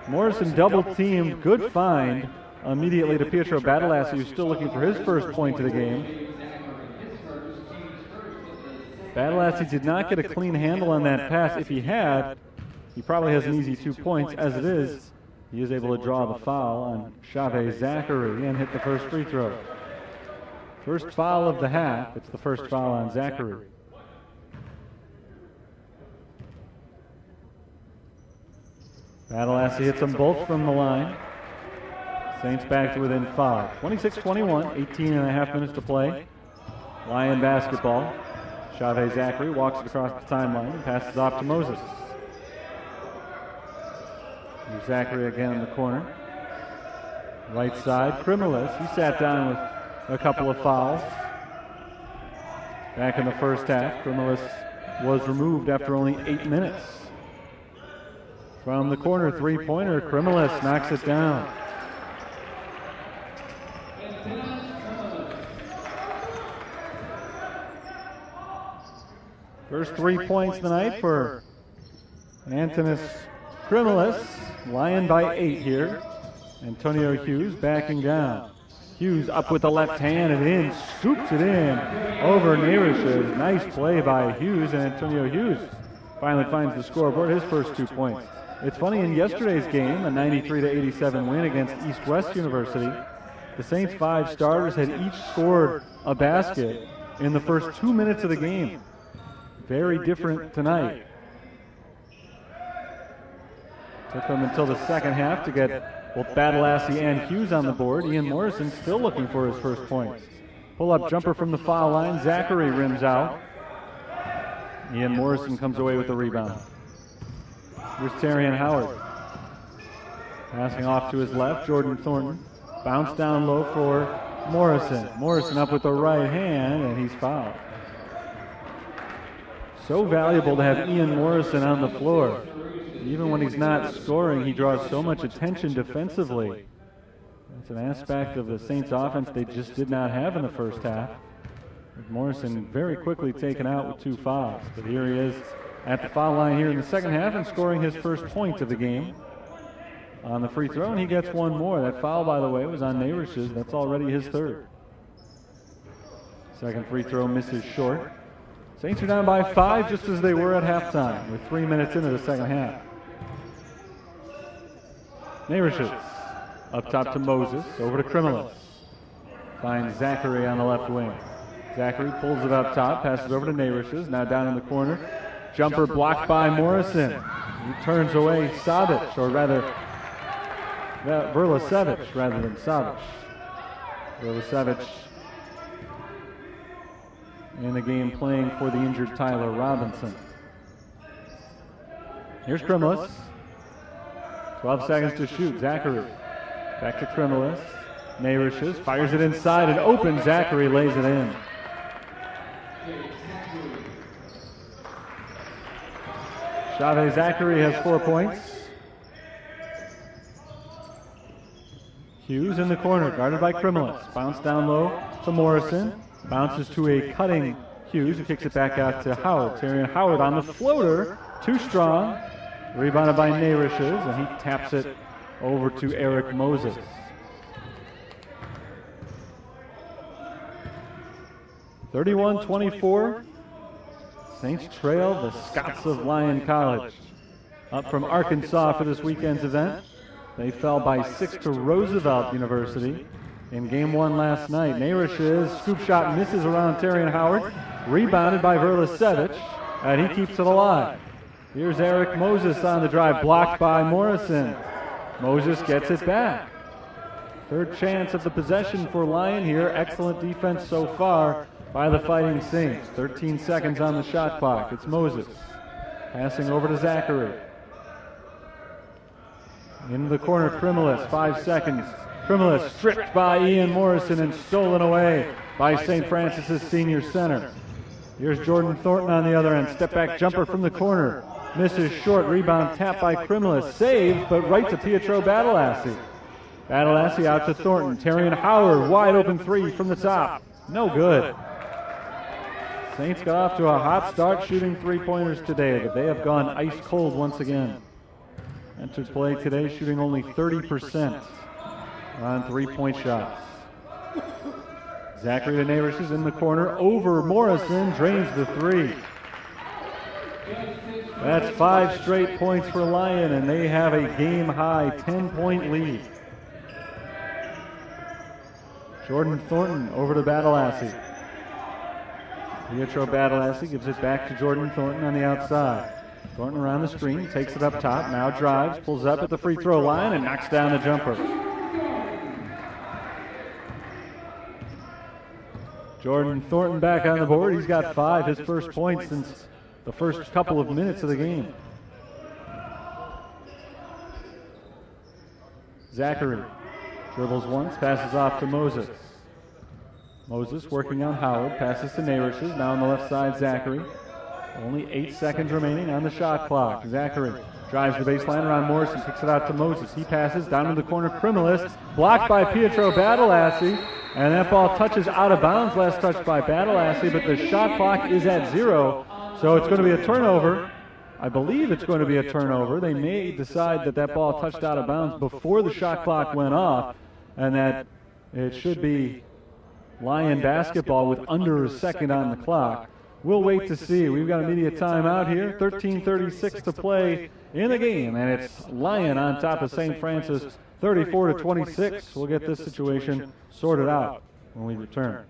A: Morrison double team, good find immediately to Pietro Badalassi, who's still looking for his first point of the game. Badalassi did not get a clean handle on that pass. If he had, he probably has an easy 2 points. As it is, he is able to draw the foul on Chavez Zachary and hit the first free throw. First foul of the half. It's the first foul on Zachary. Badalassi hits them both from the line. Saints back to within 5. 26-21, 18 and a half minutes to play. Lyon basketball. Chavez Zachary walks it across the timeline and passes off to Moses. Here's Zachary again in the corner. Right side, Krimilis. He sat down with a couple of fouls. Back in the first half, Krimilis was removed after only 8 minutes. From the corner, three-pointer, Krimilis knocks it down. First 3 points tonight for Antonis Krimilis. Lyon by 8 here. Antonio Hughes backing down. Hughes up with the left hand and in, scoops it in over Neighborshes. Nice play by Hughes, and Antonio Hughes finally finds the scoreboard, his first 2 points. It's funny, in yesterday's game, a 93-87 win against East-West University, the Saints' 5 starters had each scored a basket in the first 2 minutes of the game. In very different tonight. Took them until the second half to get both Badalassi and Hughes on the board. Ian Morrison still looking for his first points. Pull-up jumper from the foul line. Zachary rims out. Ian Morrison comes away with the rebound. Here's Terrian Howard. Passing off to his left, Jordan Thornton. Bounce down low for Morrison. Morrison up with the right hand, and he's fouled. So valuable to have Ian Morrison on the floor. Even when he's not scoring, he draws so much attention defensively. That's an aspect of the Saints offense they just did not have in the first half. With Morrison very quickly taken out with 2 fouls. But here he is at the foul line here in the second half and scoring his first point of the game. On the free throw, and he gets one more. That foul, by the way, was on Navrish's. That's already his third. Second free throw misses short. Saints are down by 5 just as they were at halftime with 3 minutes into the second half. Navrish's up top to Moses, over to Krimilis. Finds Zachary on the left wing. Zachary pulls it up top, passes over to Navrish's, now down in the corner. Jumper blocked by Morrison. He turns away Savic, or rather, Verlasevich rather than Savic. Verlasevich in the game playing for the injured Tyler Robinson. Here's Krimilis. 12 seconds to shoot. Zachary back to Krimilis. Navrish's fires it inside and open. Zachary lays it in. Chavez Zachary has 4 points. Hughes in the corner, guarded by Krimilis. Bounce down low to Morrison. Bounces to a cutting Hughes, who kicks it back out to Howard. Terrian Howard on the floater. Too strong. Rebounded by Navrish's, and he taps it over to Eric Moses. (31-24). Saints trail the Scots of Lyon College. Up from Arkansas for this weekend's event. They fell by 6 to Roosevelt University in game 1 last night. Navrish's scoop shot misses around Terrian Howard. Rebounded by Verlasevich, and he keeps it alive. Here's Eric Moses on the drive, blocked by Morrison. Moses gets it back. Third chance of the possession for Lyon here. Excellent defense so far by the Fighting Saints. 13 seconds on the shot clock. It's Moses passing over to Zachary. In the corner, Krimilis, 5 seconds. Krimilis stripped by Ian Morrison and stolen away by St. Francis's senior center. Here's Jordan Thornton on the other end. Step back jumper from the corner. Misses short. Rebound tap by Krimilis. Saved, but right to Pietro Badalassi. Badalassi out to Thornton. Terrian Howard, wide open 3 from the top. No good. Saints got off to a hot start shooting 3-pointers today, but they have gone ice cold once again. Entered play today shooting only 30% on 3-point shots. Zachary to Navrish's is in the corner. Over Morrison, drains the 3. That's 5 straight points for Lyon, and they have a game-high 10-point lead. Jordan Thornton over to Badalassi. Pietro Badalassi gives it back to Jordan Thornton on the outside. Thornton around the screen, takes it up top, now drives, pulls up at the free throw line, and knocks down the jumper. Jordan Thornton back on the board. He's got 5, his first point since the first couple of minutes of the game. Zachary dribbles once, passes off to Moses. Moses working on Howard, passes to Navrish's, now on the left side, Zachary. Only 8 seconds remaining on the shot clock. Zachary drives the baseline around Morrison, kicks it out to Moses. He passes down to the corner, Krimilis, blocked by Pietro Badalassi, and that ball touches out of bounds, last touched by Badalassi, but the shot clock is at 0, so it's going to be a turnover. I believe it's going to be a turnover. They may decide that that ball touched out of bounds before the shot clock went off, and that it should be Lyon basketball with under a second on the clock. We'll wait to see. We've got a media timeout here. 13:36 to play in the game, and it's Lyon on top of St. Francis, 34-26. We'll get this situation sorted out when we return.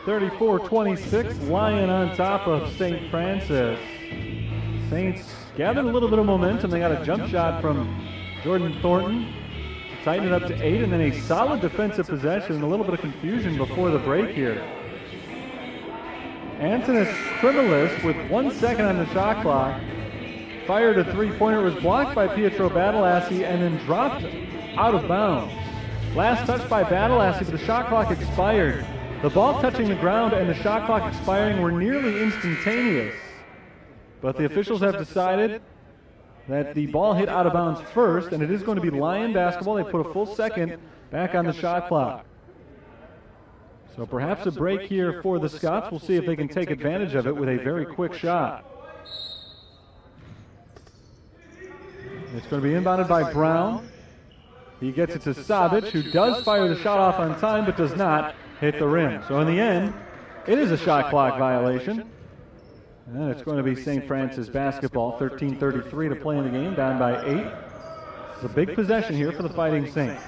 A: 34-26, Lyon on top of St. Francis. Saints gathered a little bit of momentum. They got a jump shot from Jordan Thornton to tighten it up to 8, and then a solid defensive possession and a little bit of confusion before the break here. Antonis Krimilis, with 1 second on the shot clock, fired a three-pointer. It was blocked by Pietro Badalassi and then dropped out of bounds. Last touch by Badalassi, but the shot clock expired. The ball touching the ground and the shot clock expiring were nearly instantaneous. But the officials have decided that the ball hit out of bounds first, and it is going to be Lyon basketball. They put a full second back on the shot clock. So perhaps a break here for the Scots. We'll see if they can take advantage of it with a very quick shot. It's going to be inbounded by Brown. He gets it to Savic, who does fire the shot off on time, but does not hit the rim. So in the end, it is a shot clock violation. And it's going to be St. Francis basketball, 13:33 to play in the game, down by 8. It's a big possession here for the Fighting Saints.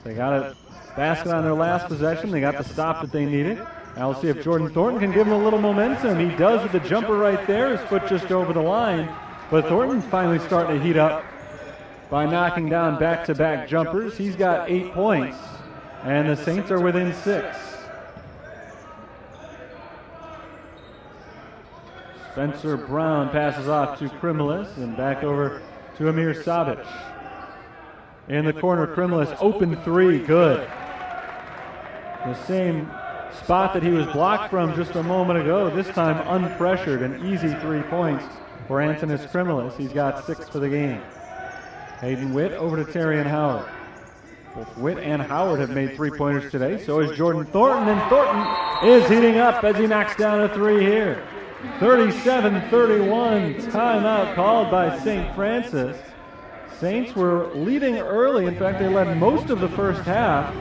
A: They got a basket on their last possession. They got the stop that they needed. Now we'll see if Jordan Thornton can give them a little momentum. He does with the jumper right there. His foot just over the line. But Thornton's finally starting to heat up by knocking down back-to-back jumpers. He's got 8 points, and the Saints are within 6. Spencer Brown passes off to Krimilis and back over to Amir Savic. In the corner, Krimilis, open three, good. The same spot that he was blocked from just a moment ago, this time unpressured, an easy 3 points for Antonis Krimilis. He's got 6 for the game. Hayden Witt over to Terry and Howard. Both Witt and Howard have made 3-pointers today. So is Jordan Thornton, and Thornton is heating up as he knocks down a 3 here. 37-31, timeout called by St. Francis. Saints were leading early. In fact, they led most of the first half.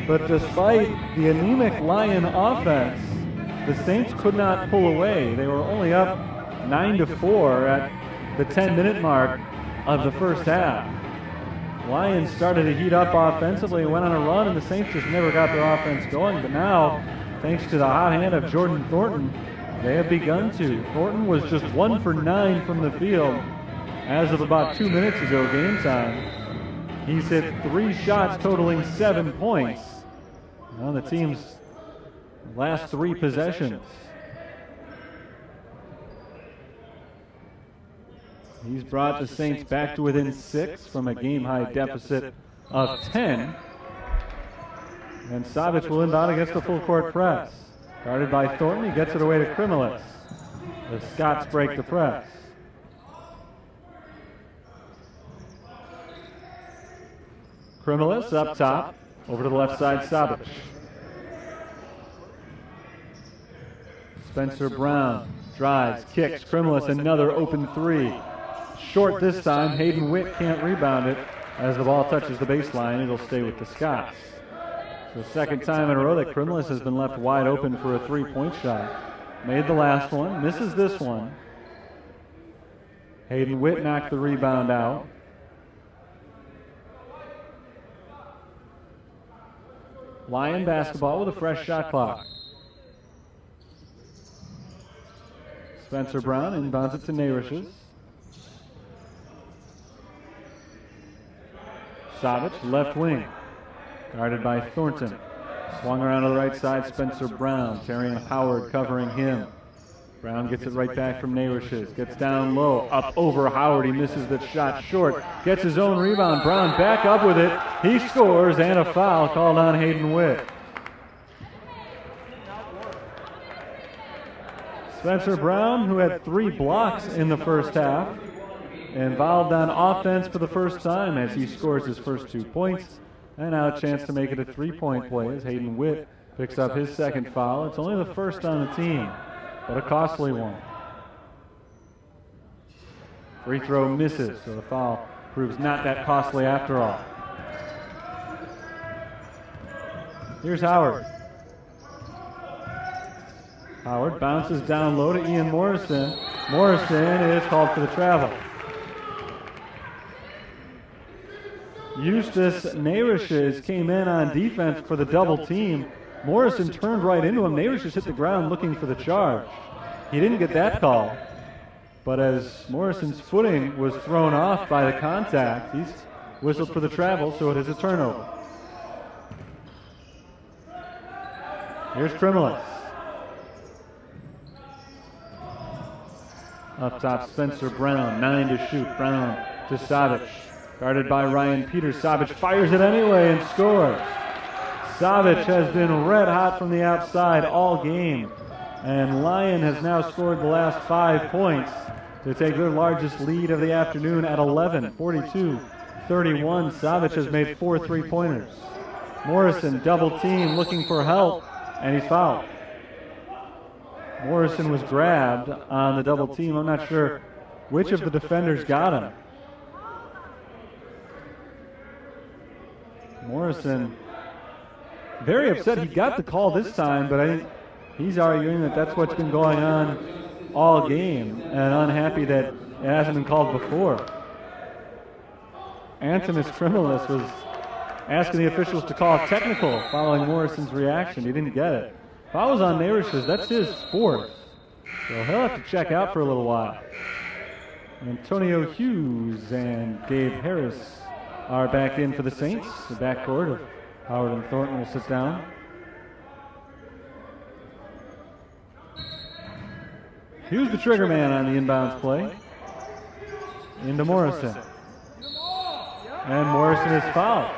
A: But despite the anemic Lyon offense, the Saints could not pull away. They were only up 9-4 at the 10-minute mark of the first half. Lions started to heat up offensively and went on a run, and the Saints just never got their offense going. But now, thanks to the hot hand of Jordan Thornton, they have begun to. Thornton was just 1 for 9 from the field as of about 2 minutes ago, game time. He's hit 3 shots totaling 7 points on the team's last 3 possessions. He's brought the Saints back to within 6 from a game-high deficit of 10. And Savic will inbound against the full-court press. Guarded by Thornton, he gets it away to Krimilis. The Scots break the press. Krimilis up top, over to the left side, Savic. Spencer Brown drives, kicks, Krimilis another open 3. Short this time, Hayden Witt can't rebound it. As the ball touches the baseline, it'll stay with the Scots. The second time in a row that Krimilis has been left wide open for a 3-point shot. Made the last one, misses this one. Hayden Witt knocked the rebound out. Lyon basketball with a fresh shot clock. Spencer Brown inbounds it to Nayrishes. Savic, left wing. Guarded by Thornton. Swung around to the right side, Spencer Brown. Terry and Howard covering him. Brown gets it right back from Nayrishes. Gets down low, up over Howard. He misses the shot short. Gets his own rebound. Brown back up with it. He scores, and a foul called on Hayden Witt. Spencer Brown, who had 3 blocks in the first half, involved on offense for the first time as he scores his first 2 points. And now a chance to make it a 3-point play as Hayden Witt picks up his second foul. It's only the first on the team, but a costly one. Free throw misses, so the foul proves not that costly after all. Here's Howard. Howard bounces down low to Ian Morrison. Morrison is called for the travel. Eustace Nayrishes came in on defense for the double team Morrison turned right into him. Neighbors just hit the ground looking for the charge. He didn't get that call. But as Morrison's footing was thrown off by the contact, he's whistled for the travel, so it is a turnover. Here's Tremoulas. Up top, Spencer Brown, 9 to shoot. Brown to Savic. Guarded by Ryan Peters. Savic fires it anyway and scores. Savic has been red hot from the outside all game. And Lyon has now scored the last 5 points to take their largest lead of the afternoon at 11, 42-31. Savic has made 4 3-pointers. Morrison double team looking for help, and he's fouled. Morrison was grabbed on the double team. I'm not sure which of the defenders got him. Morrison very upset. He got the call this time, but I think he's arguing that that's what's been going on all game and unhappy that it hasn't been called before. Antonis Tremoulas was asking the officials to call a technical following Morrison's reaction. He didn't get it. Foul was on Neighbors. That's his 4th. So he'll have to check out for a little while. Antonio Hughes and Gabe Harris are back in for the Saints. The backcourt of Howard and Thornton will sit down. Hughes the trigger man on the inbounds play. Into Morrison. And Morrison is fouled.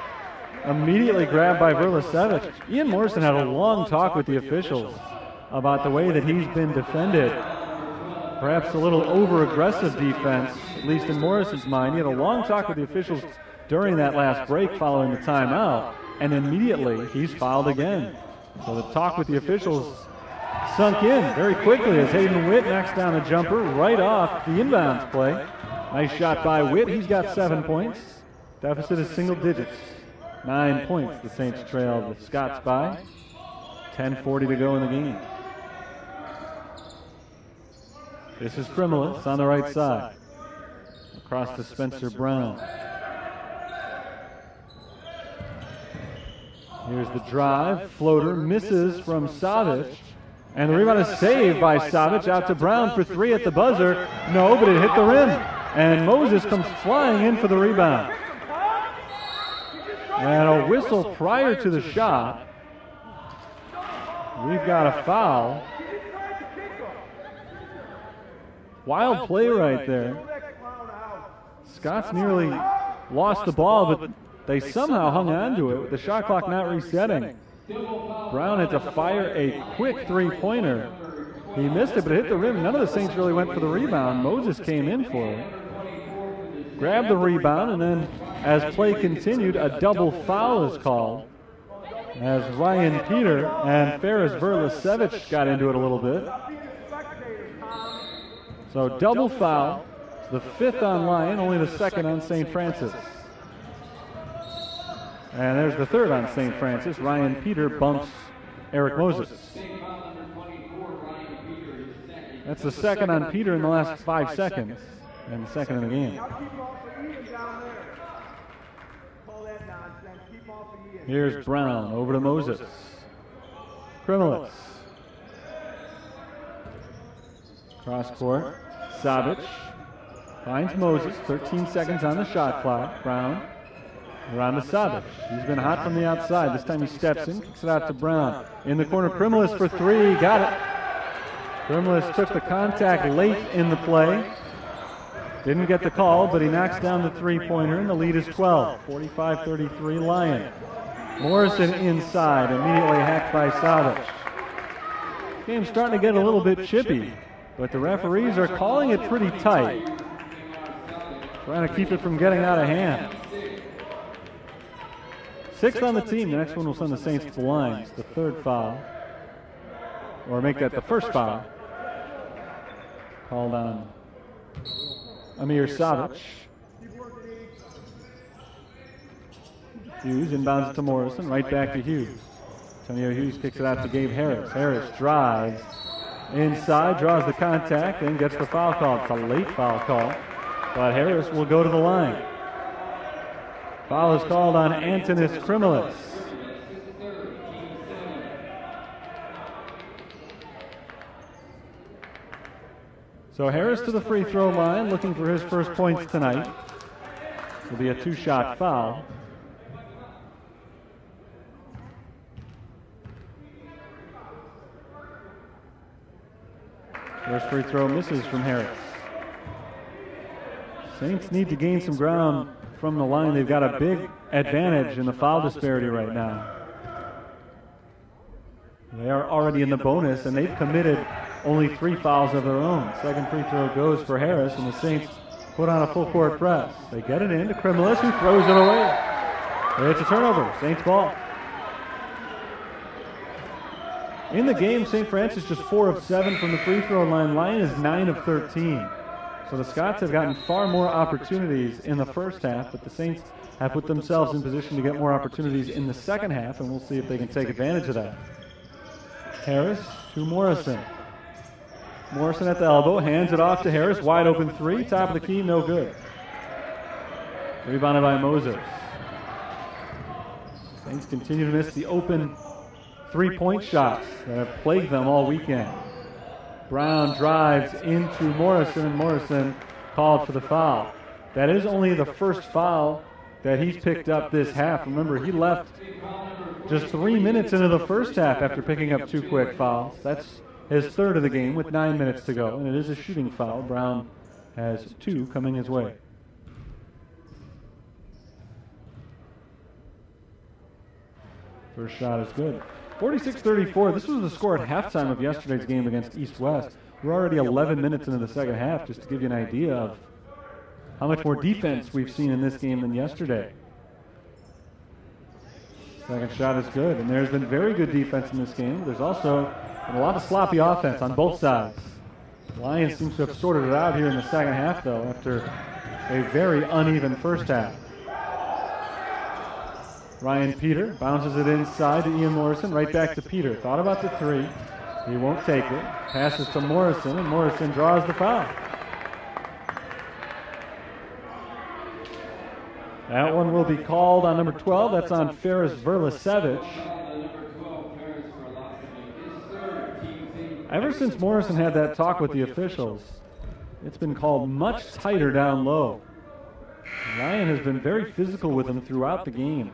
A: Immediately grabbed by Verlasevich. Ian Morrison had a long talk with the officials about the way that he's been defended. Perhaps a little over-aggressive defense, at least in Morrison's mind. He had a long talk with the officials during that last break following the timeout, and immediately he's fouled again. So the talk with the officials sunk in very quickly as Hayden Witt knocks down a jumper right off the inbounds play. Nice shot by Witt. He's got 7 points. Deficit is single digits. 9 points the Saints trail the Scots by. 10:40 to go in the game. This is Tremoulas on the right side. Across to Spencer Brown. Here's the drive. Floater misses from Savic. And the rebound is saved by Savic out to Brown for 3 at the buzzer. No, but it hit the rim. And Moses comes flying in for the rebound. And a whistle prior to the shot. We've got a foul. Wild play right there. Scots nearly lost the ball, but they somehow hung on to it with the shot clock not resetting. Brown had to fire a quick 3-pointer. He missed it, but it hit the rim. None of the Saints really went for the rebound. Moses came in for it. Grabbed the rebound, and then as play continued, a double foul is called as Ryan Peter and Ferris Verlasevich got into it a little bit. So double foul, the 5th on Lyon, only the 2nd on St. Francis. And there's the 3rd on St. Francis. Ryan Peter bumps Eric Moses. That's the 2nd on Peter in the last 5 seconds, and the 2nd in the game. Here's Brown over to Moses. Tremoulas. Cross court. Savic finds Moses. 13 seconds on the shot clock. Brown around to Savic. He's been hot from the outside. This time he steps in, kicks it out to Brown. In the corner, Tremoulas for 3. Got it. Tremoulas took the contact late in the play. Didn't get the call, but he knocks down the 3-pointer, and the lead is 12. 45-33 Lyon. Morrison inside, immediately hacked by Savic. Game's starting to get a little bit chippy, but the referees are calling it pretty tight. Trying to keep it from getting out of hand. 6th on the team. The next one will send the Saints to the line. The 3rd foul. Or make that the 1st foul. Called on Amir Savic. Hughes inbounds it to Morrison. Right back to Hughes. Antonio Hughes kicks it out to Gabe Harris. Harris drives inside, draws the contact, and gets the foul call. It's a late foul call, but Harris will go to the line. Foul is called on Antonis Tremoulas. So Harris to the free throw line, looking for his first points tonight. Will be a 2-shot foul. First free throw misses from Harris. Saints need to gain some ground from the line. They've got a big advantage in the foul disparity right now. They are already in the bonus, and they've committed only 3 fouls of their own. Second free throw goes for Harris, and the Saints put on a full-court press. They get it in to Krimilis, who throws it away. It's a turnover. Saints ball. In the game, St. Francis just 4 of 7 from the free throw line. Lyon is 9 of 13. So the Scots have gotten far more opportunities in the first half, but the Saints have put themselves in position to get more opportunities in the second half, and we'll see if they can take advantage of that. Harris to Morrison. Morrison at the elbow, hands it off to Harris. Wide open 3, top of the key, no good. Rebounded by Moses. Saints continue to miss the open 3-point shots that have plagued them all weekend. Brown drives into Morrison, and Morrison called for the foul. That is only the first foul that he's picked up this half. Remember, he left just 3 minutes into the first half after picking up 2 quick fouls. That's his third of the game with 9 minutes to go, and it is a shooting foul. Brown has 2 coming his way. First shot is good. 46-34. This was the score at halftime of yesterday's game against East-West. We're already 11 minutes into the second half, just to give you an idea of how much more defense we've seen in this game than yesterday. Second shot is good, and there's been very good defense in this game. There's also been a lot of sloppy offense on both sides. Lions seems to have sorted it out here in the second half, though, after a very uneven first half. Ryan Peter bounces it inside to Ian Morrison, right back to Peter. Thought about the 3. He won't take it. Passes to Morrison, and Morrison draws the foul. That one will be called on number 12. That's on Ferris Verlasevich. Ever since Morrison had that talk with the officials, it's been called much tighter down low. Lyon has been very physical with him throughout the game.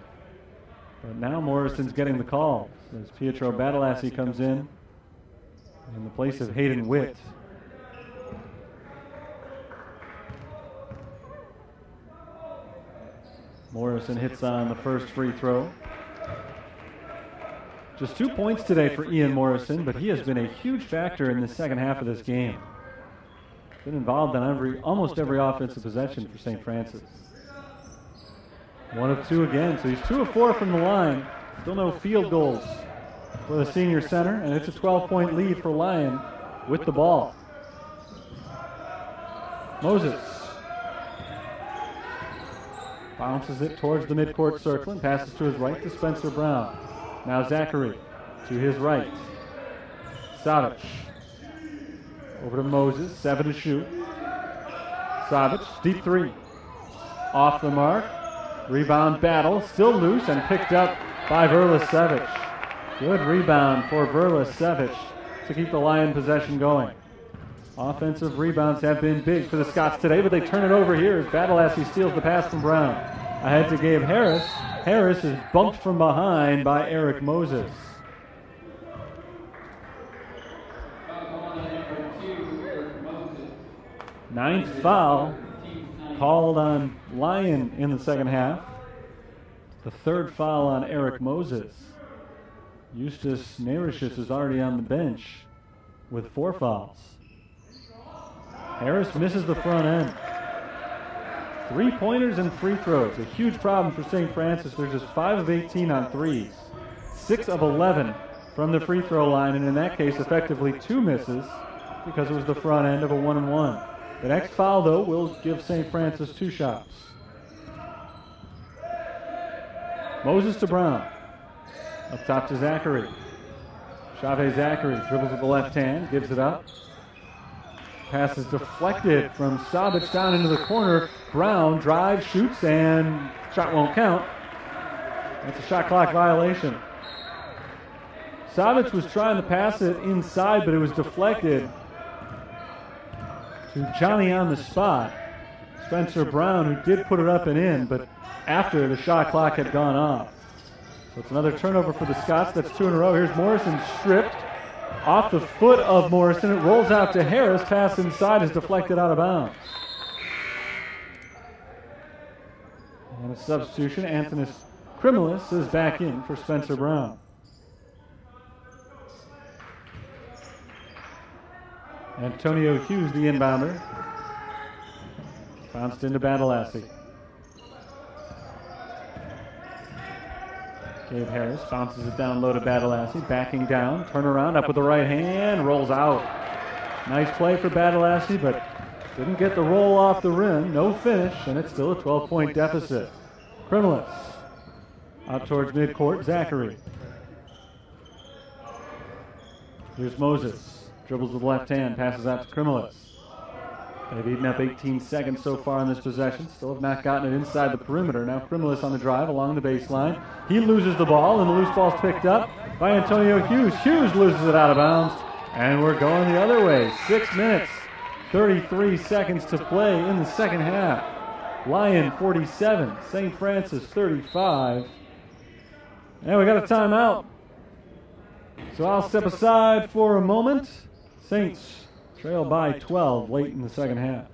A: But now Morrison's getting the call as Pietro Badalassi comes in the place of Hayden Witt. Morrison hits on the first free throw. Just 2 points today for Ian Morrison, but he has been a huge factor in the second half of this game. Been involved on almost every offensive possession for St. Francis. 1 of 2 again, so he's 2 of 4 from the line. Still no field goals for the senior center, and it's a 12-point lead for Lyon with the ball. Moses bounces it towards the midcourt circle and passes to his right to Spencer Brown. Now Zachary to his right. Savic over to Moses, 7 to shoot. Savic, deep 3. Off the mark. Rebound battle, still loose and picked up by Verlasevich. Good rebound for Verlasevich to keep the Lion possession going. Offensive rebounds have been big for the Scots today, but they turn it over here as Badalassi steals the pass from Brown. Ahead to Gabe Harris. Harris is bumped from behind by Eric Moses. Ninth foul called on Lyon in the second half. The third foul on Eric Moses. Eustace Narishis is already on the bench with 4 fouls. Harris misses the front end. 3-pointers and free throws. A huge problem for St. Francis. They're just 5 of 18 on threes. 6 of 11 from the free throw line, and in that case, effectively 2 misses because it was the front end of a 1-and-1. The next foul, though, will give St. Francis 2 shots. Moses to Brown. Up top to Zachary. Chavez Zachary dribbles with the left hand, gives it up. Pass is deflected from Savic down into the corner. Brown drives, shoots, and shot won't count. That's a shot clock violation. Savic was trying to pass it inside, but it was deflected. to Johnny on the spot. Spencer Brown, who did put it up and in, but after the shot clock had gone off. So it's another turnover for the Scots. That's 2 in a row. Here's Morrison stripped off the foot of Morrison. It rolls out to Harris. Pass inside is deflected out of bounds. And a substitution. Anthony Krimilis is back in for Spencer Brown. Antonio Hughes, the inbounder. Bounced into Badalassi. Gabe Harris bounces it down low to Badalassi, backing down, turn around, up with the right hand, rolls out. Nice play for Badalassi, but didn't get the roll off the rim. No finish, and it's still a 12-point deficit. Krimilis out towards midcourt. Zachary. Here's Moses. Dribbles with the left hand, passes out to Krimilis. They've eaten up 18 seconds so far in this possession. Still have not gotten it inside the perimeter. Now Krimilis on the drive along the baseline. He loses the ball, and the loose ball's picked up by Antonio Hughes. Hughes loses it out of bounds, and we're going the other way. 6 minutes, 33 seconds to play in the second half. Lyon 47, St. Francis 35. And we got a timeout. So I'll step aside for a moment. Saints trail by 12 late in the second half.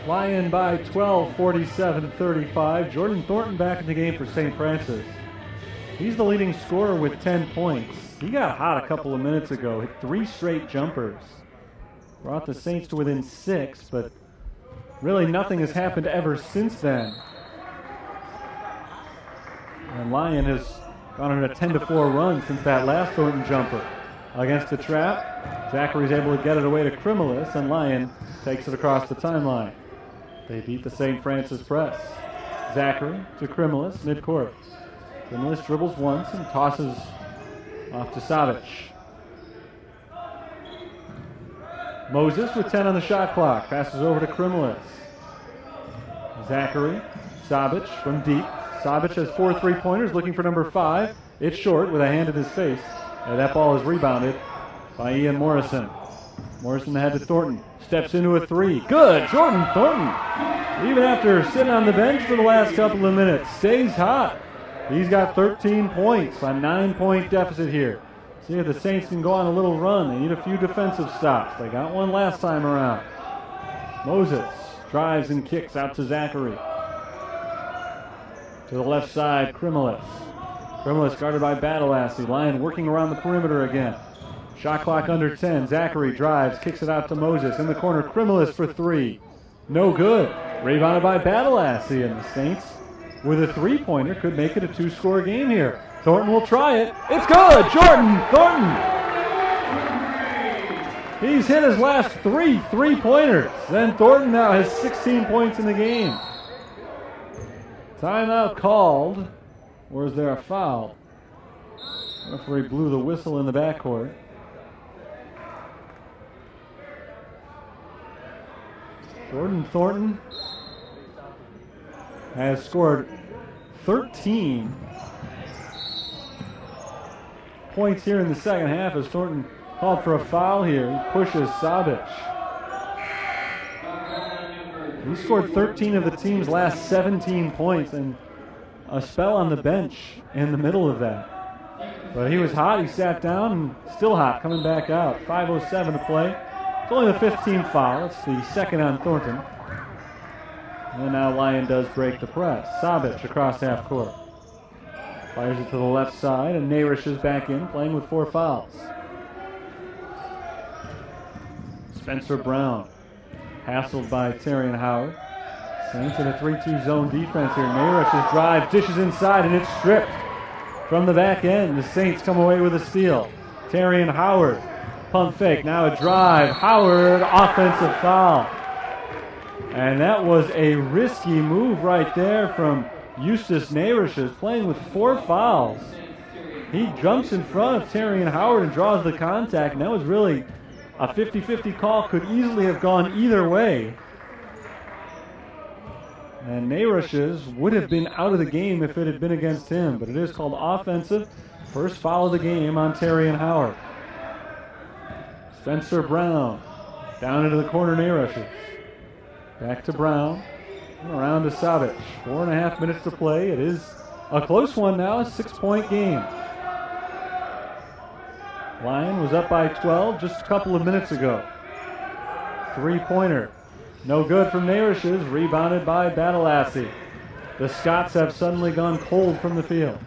A: Lyon by 12, 47-35. Jordan Thornton back in the game for St. Francis. He's the leading scorer with 10 points. He got hot a couple of minutes ago, hit 3 straight jumpers. Brought the Saints to within 6, but really nothing has happened ever since then. And Lyon has gone on a 10-4 run since that last Thornton jumper. Against the trap, Zachary's able to get it away to Krimilis, and Lyon takes it across the timeline. They beat the St. Francis press. Zachary to Krimilis, midcourt. Krimilis dribbles once and tosses off to Savic. Moses with 10 on the shot clock. Passes over to Krimilis. Zachary, Savic from deep. Savic has 4 3-pointers, looking for number 5. It's short with a hand in his face. And that ball is rebounded by Ian Morrison. Morrison ahead to Thornton. Steps into a 3. Good! Jordan Thornton, even after sitting on the bench for the last couple of minutes, stays hot. He's got 13 points, a 9-point deficit here. See if the Saints can go on a little run. They need a few defensive stops. They got one last time around. Moses drives and kicks out to Zachary. To the left side, Krimilis. Krimilis guarded by Badalassi. Lyon working around the perimeter again. Shot clock under 10. Zachary drives, kicks it out to Moses. In the corner, Krimilis for 3. No good. Rebounded by Badalassi, and the Saints, with a 3-pointer, could make it a 2-score game here. Thornton will try it. It's good! Jordan Thornton! He's hit his last 3 3-pointers. Then Thornton now has 16 points in the game. Timeout called. Or is there a foul? Referee blew the whistle in the backcourt. Jordan Thornton has scored 13 points here in the second half as Thornton called for a foul here. He pushes Savic. He scored 13 of the team's last 17 points and a spell on the bench in the middle of that. But he was hot. He sat down and still hot, coming back out. 5:07 to play. It's only the 15th foul. It's the second on Thornton. And now Lyon does break the press. Savic across half court. Fires it to the left side, and Narish is back in, playing with 4 fouls. Spencer Brown, hassled by Terry and Howard. Saints in a 3-2 zone defense here. Narish's drive, dishes inside, and it's stripped from the back end. The Saints come away with a steal. Terry and Howard, pump fake, now a drive. Howard, offensive foul. And that was a risky move right there from Eustace Narish, playing with 4 fouls. He jumps in front of Terry and Howard and draws the contact, and that was really a 50-50 call. Could easily have gone either way. And Narish's would have been out of the game if it had been against him, but it is called offensive. First foul of the game on Terry and Howard. Spencer Brown down into the corner. Narish's back to Brown. Around to Savic. 4.5 minutes to play. It is a close one now, a 6-point game. Lyon was up by 12 just a couple of minutes ago. 3-pointer. No good from Narish's. Rebounded by Badalassi. The Scots have suddenly gone cold from the field.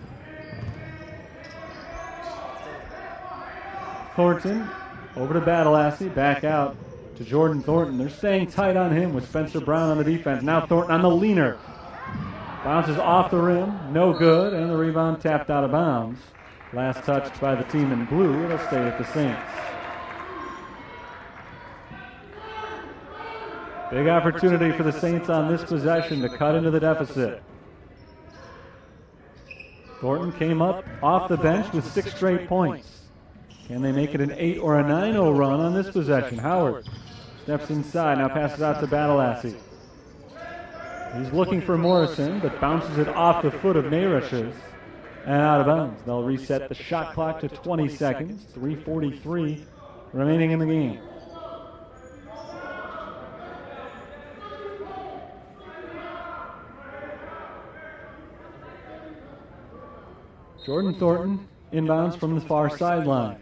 A: Thornton over to Badalassi. Back out to Jordan Thornton. They're staying tight on him with Spencer Brown on the defense. Now Thornton on the leaner. Bounces off the rim. No good. And the rebound tapped out of bounds. Last touched by the team in blue. It'll stay with the Saints. Big opportunity for the Saints on this possession to cut into the deficit. Thornton came up off the bench with 6 straight points. Can they make it an 8 or a 9-0 run on this possession? Howard steps inside, now passes out to Badalassi. He's looking for Morrison, but bounces it off the foot of Narish's and out of bounds. They'll reset the shot clock to 20 seconds, 3:43 remaining in the game. Jordan Thornton inbounds from the far sideline.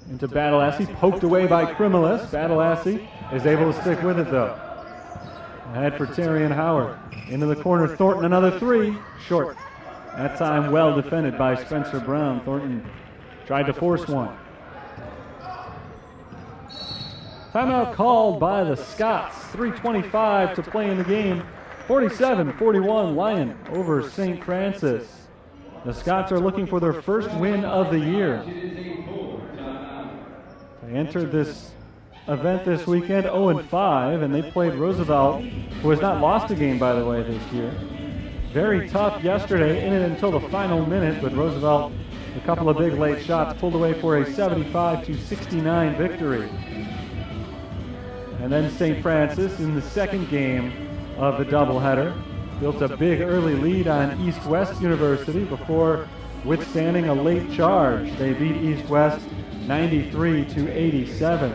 A: Into Badalassi, poked away by Krimilis. Badalassi is able to stick with it though. Ahead for Terry and Howard. Into the corner, Thornton, another 3. Short. That time well defended by Spencer Brown. Thornton tried to force one. Timeout called by the Scots. 3:25 to play in the game. 47-41 Lyon over St. Francis. The Scots are looking for their first win of the year. They entered this event this weekend 0-5, and they played Roosevelt, who has not lost a game, by the way, this year. Very tough yesterday, in it until the final minute, but Roosevelt, a couple of big late shots, pulled away for a 75-69 victory. And then St. Francis, in the second game of the doubleheader, built a big early lead on East-West University before withstanding a late charge. They beat East-West 93-87.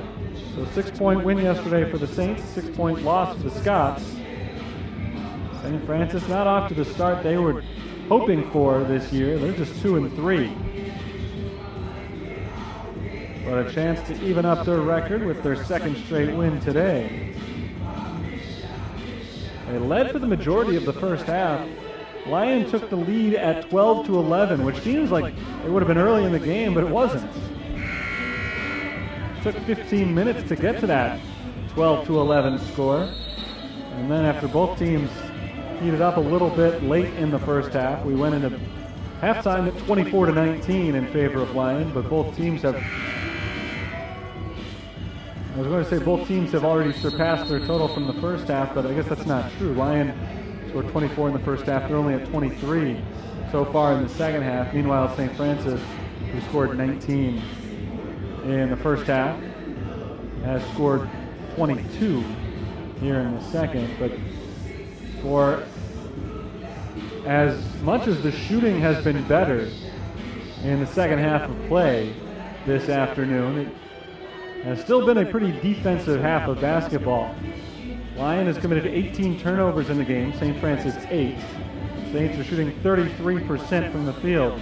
A: So 6-point win yesterday for the Saints, 6-point loss for the Scots. St. Francis not off to the start they were hoping for this year. They're just 2-3. But a chance to even up their record with their second straight win today. They led for the majority of the first half. Lyon took the lead at 12-11, which seems like it would have been early in the game, but it wasn't. It took 15 minutes to get to that 12-11 score. And then after both teams heated up a little bit late in the first half, we went into halftime at 24-19 in favor of Lyon, but both teams have I was going to say both teams have already surpassed their total from the first half, but I guess that's not true. Lyon scored 24 in the first half. They're only at 23 so far in the second half. Meanwhile, St. Francis, who scored 19 in the first half, has scored 22 here in the second. But for as much as the shooting has been better in the second half of play this afternoon, it has still been a pretty defensive half of basketball. Lyon has committed 18 turnovers in the game. St. Francis 8. Saints are shooting 33% from the field.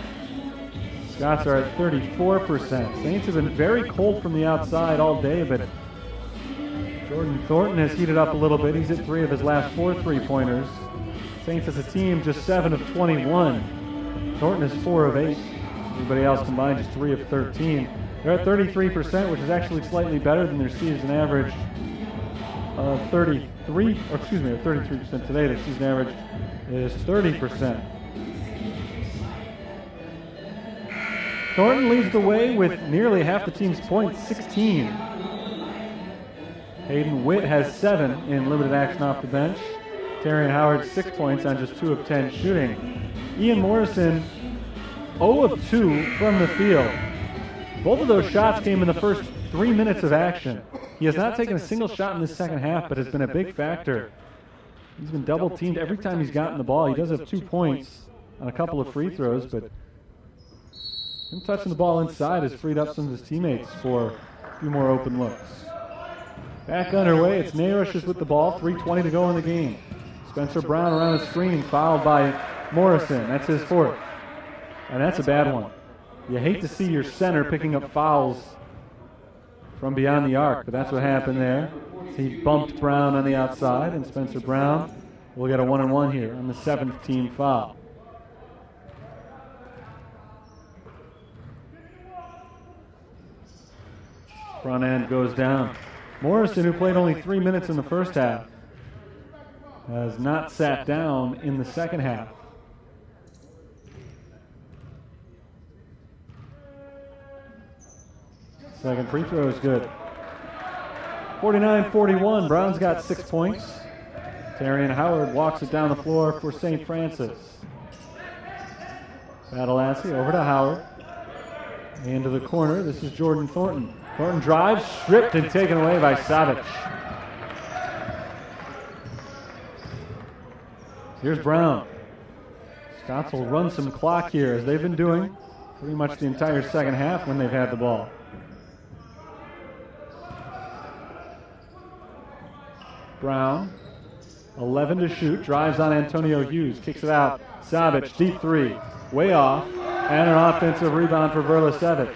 A: Scots are at 34%. Saints have been very cold from the outside all day, but Jordan Thornton has heated up a little bit. He's hit 3 of his last 4 3-pointers. Saints as a team just 7 of 21. Thornton is 4 of 8. Everybody else combined is 3 of 13. They're at 33%, which is actually slightly better than their season average of 33% today. Their season average is 30%. Thornton leads the way with nearly half the team's points, 16. Hayden Witt has 7 in limited action off the bench. Terrion Howard 6 points on just 2 of 10 shooting. Ian Morrison 0 of 2 from the field. Both of those shots came in the first 3 minutes of action. He has not taken a single shot in the second half, but has been a big factor. He's been double teamed every time he's gotten the ball. He does have 2 points on a couple of free throws, but him touching the ball inside has freed up some of his teammates for a few more open looks. Back underway, it's Nayrushes with the ball, 3:20 to go in the game. Spencer Brown around the screen, fouled by Morrison. That's his 4th. And that's a bad one. You hate to see your center picking up fouls from beyond the arc, but that's what happened there. He bumped Brown on the outside, and Spencer Brown will get a 1-and-1 here on the 7th team foul. Front end goes down. Morrison, who played only 3 minutes in the first half, has not sat down in the second half. Second free throw is good. 49-41. Brown's got 6 points. Terrion Howard walks it down the floor for St. Francis. Badalassi over to Howard. Into the corner. This is Jordan Thornton. Thornton drives, stripped and taken away by Savic. Here's Brown. Scots will run some clock here, as they've been doing pretty much the entire second half when they've had the ball. Brown, 11 to shoot, drives on Antonio Hughes, kicks it out. Savic, deep 3, way off, and an offensive rebound for Verlasevic.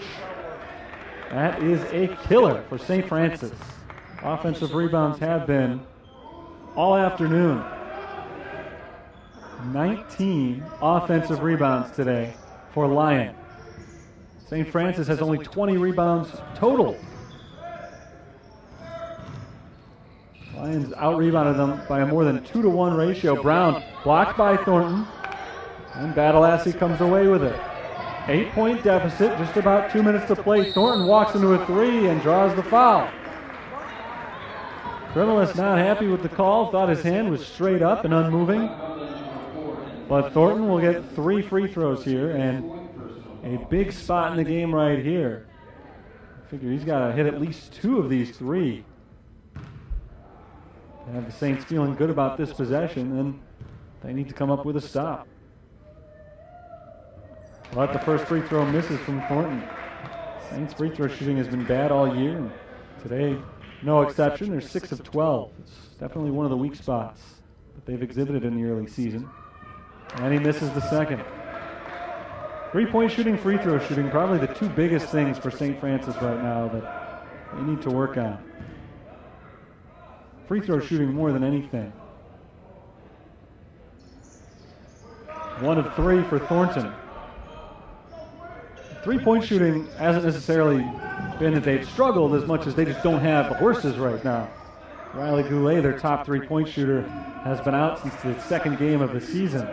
A: That is a killer for St. Francis. Offensive rebounds have been all afternoon. 19 offensive rebounds today for Lyon. St. Francis has only 20 rebounds total. Lions out-rebounded them by a more than 2-to-1 ratio. Brown blocked by Thornton, and Badalassi comes away with it. 8-point deficit, just about 2 minutes to play. Thornton walks into a 3 and draws the foul. Privilis not happy with the call, thought his hand was straight up and unmoving. But Thornton will get 3 free throws here, and a big spot in the game right here. I figure he's got to hit at least 2 of these 3. To have the Saints feeling good about this possession, and they need to come up with a stop. But the first free throw misses from Thornton. Saints free throw shooting has been bad all year, and today, no exception. They're 6 of 12. It's definitely one of the weak spots that they've exhibited in the early season. And he misses the second. 3-point shooting, free throw shooting, probably the 2 biggest things for St. Francis right now that they need to work on. Free throw shooting more than anything. 1 of 3 for Thornton. 3-point shooting hasn't necessarily been that they've struggled as much as they just don't have the horses right now. Riley Goulet, their top 3-point shooter, has been out since the second game of the season.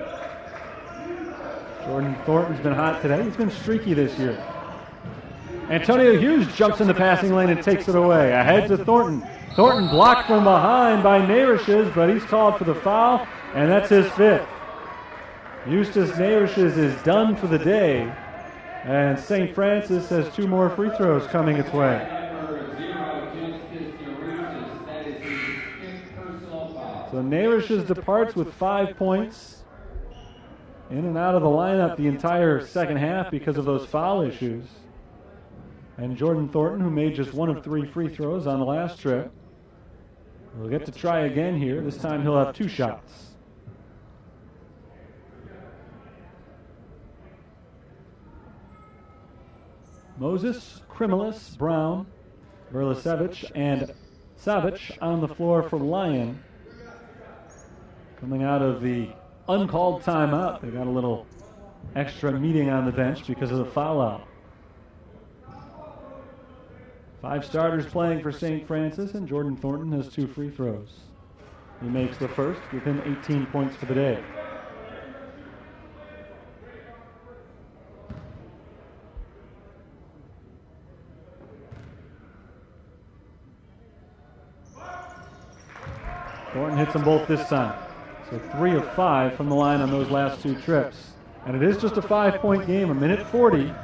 A: Jordan Thornton's been hot today. He's been streaky this year. Antonio Hughes jumps in the passing lane and takes it away. Ahead to Thornton. Thornton blocked from behind by Nayrushes, but he's called for the foul, and that's his 5th. Eustace Nayrushes is done for the day, and St. Francis has 2 more free throws coming its way. So Nayrushes departs with 5 points. In and out of the lineup the entire second half because of those foul issues. And Jordan Thornton, who made just 1 of 3 free throws on the last trip, We'll get to try again here. This time he'll have 2 shots. Moses, Krimilis, Brown, Verlasevich, and Savic on the floor for Lyon. Coming out of the uncalled timeout. They got a little extra meeting on the bench because of the foul out. 5 starters playing for St. Francis, and Jordan Thornton has 2 free throws. He makes the first, give him 18 points for the day. Thornton hits them both this time. So 3 of 5 from the line on those last 2 trips. And it is just a 5-point game, 1:40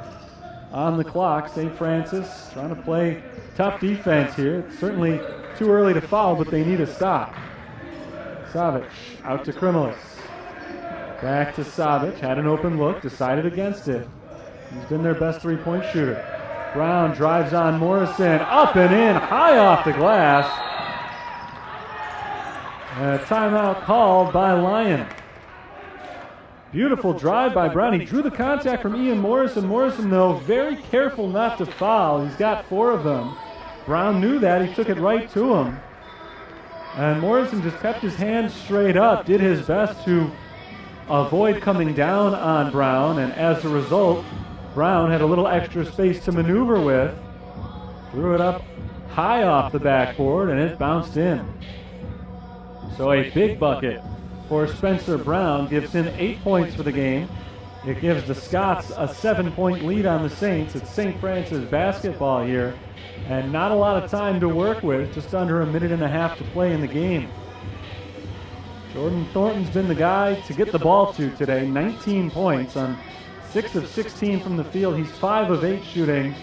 A: on the clock. St. Francis trying to play tough defense here. It's certainly too early to foul, but they need a stop. Savic out to Krimilis. Back to Savic, had an open look, decided against it. He's been their best 3-point shooter. Brown drives on Morrison, up and in, high off the glass. A timeout called by Lyon. Beautiful drive by Brown. He drew the contact from Ian Morrison. Morrison, though, very careful not to foul. He's got 4 of them. Brown knew that. He took it right to him. And Morrison just kept his hands straight up, did his best to avoid coming down on Brown. And as a result, Brown had a little extra space to maneuver with. Threw it up high off the backboard, and it bounced in. So a big bucket for Spencer Brown gives him 8 points for the game. It gives the Scots a 7-point lead on the Saints. It's St. Francis basketball here, and not a lot of time to work with, just under 1.5 minutes to play in the game. Jordan Thornton's been the guy to get the ball to today. 19 points on 6 of 16 from the field. He's 5 of 8 shooting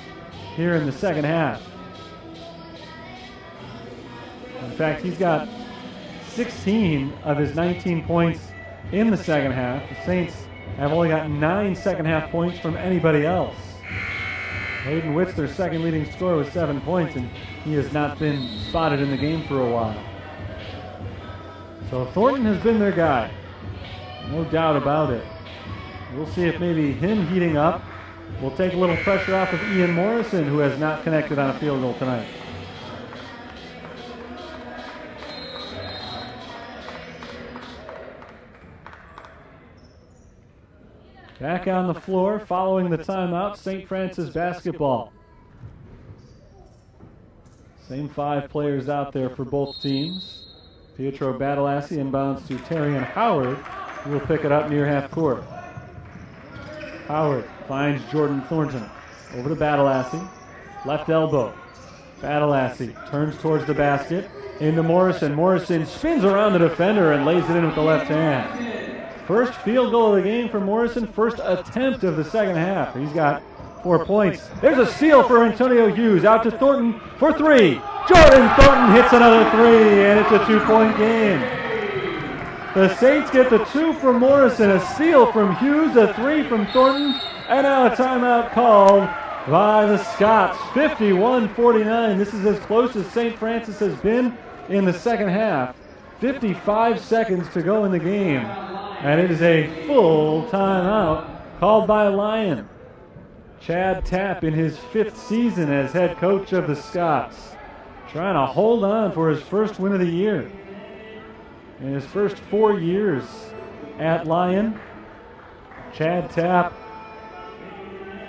A: here in the second half. In fact, he's got 16 of his 19 points in the second half. The Saints have only got 9 second half points from anybody else. Hayden Witt's their second leading scorer with 7 points, and he has not been spotted in the game for a while. So Thornton has been their guy, no doubt about it. We'll see if maybe him heating up will take a little pressure off of Ian Morrison, who has not connected on a field goal tonight. Back on the floor following the timeout, St. Francis basketball. Same 5 players out there for both teams. Pietro Badalassi inbounds to Terrian Howard, who will pick it up near half court. Howard finds Jordan Thornton. Over to Badalassi. Left elbow. Badalassi turns towards the basket. Into Morrison. Morrison spins around the defender and lays it in with the left hand. First field goal of the game for Morrison, first attempt of the second half. He's got 4 points. There's a steal for Antonio Hughes, out to Thornton for 3. Jordan Thornton hits another 3, and it's a 2-point game. The Saints get the 2 from Morrison, a steal from Hughes, a 3 from Thornton, and now a timeout called by the Scots. 51-49. This is as close as St. Francis has been in the second half. 55 seconds to go in the game. And it is a full timeout called by Lyon. Chad Tapp in his 5th season as head coach of the Scots, trying to hold on for his first win of the year. In his first 4 years at Lyon, Chad Tapp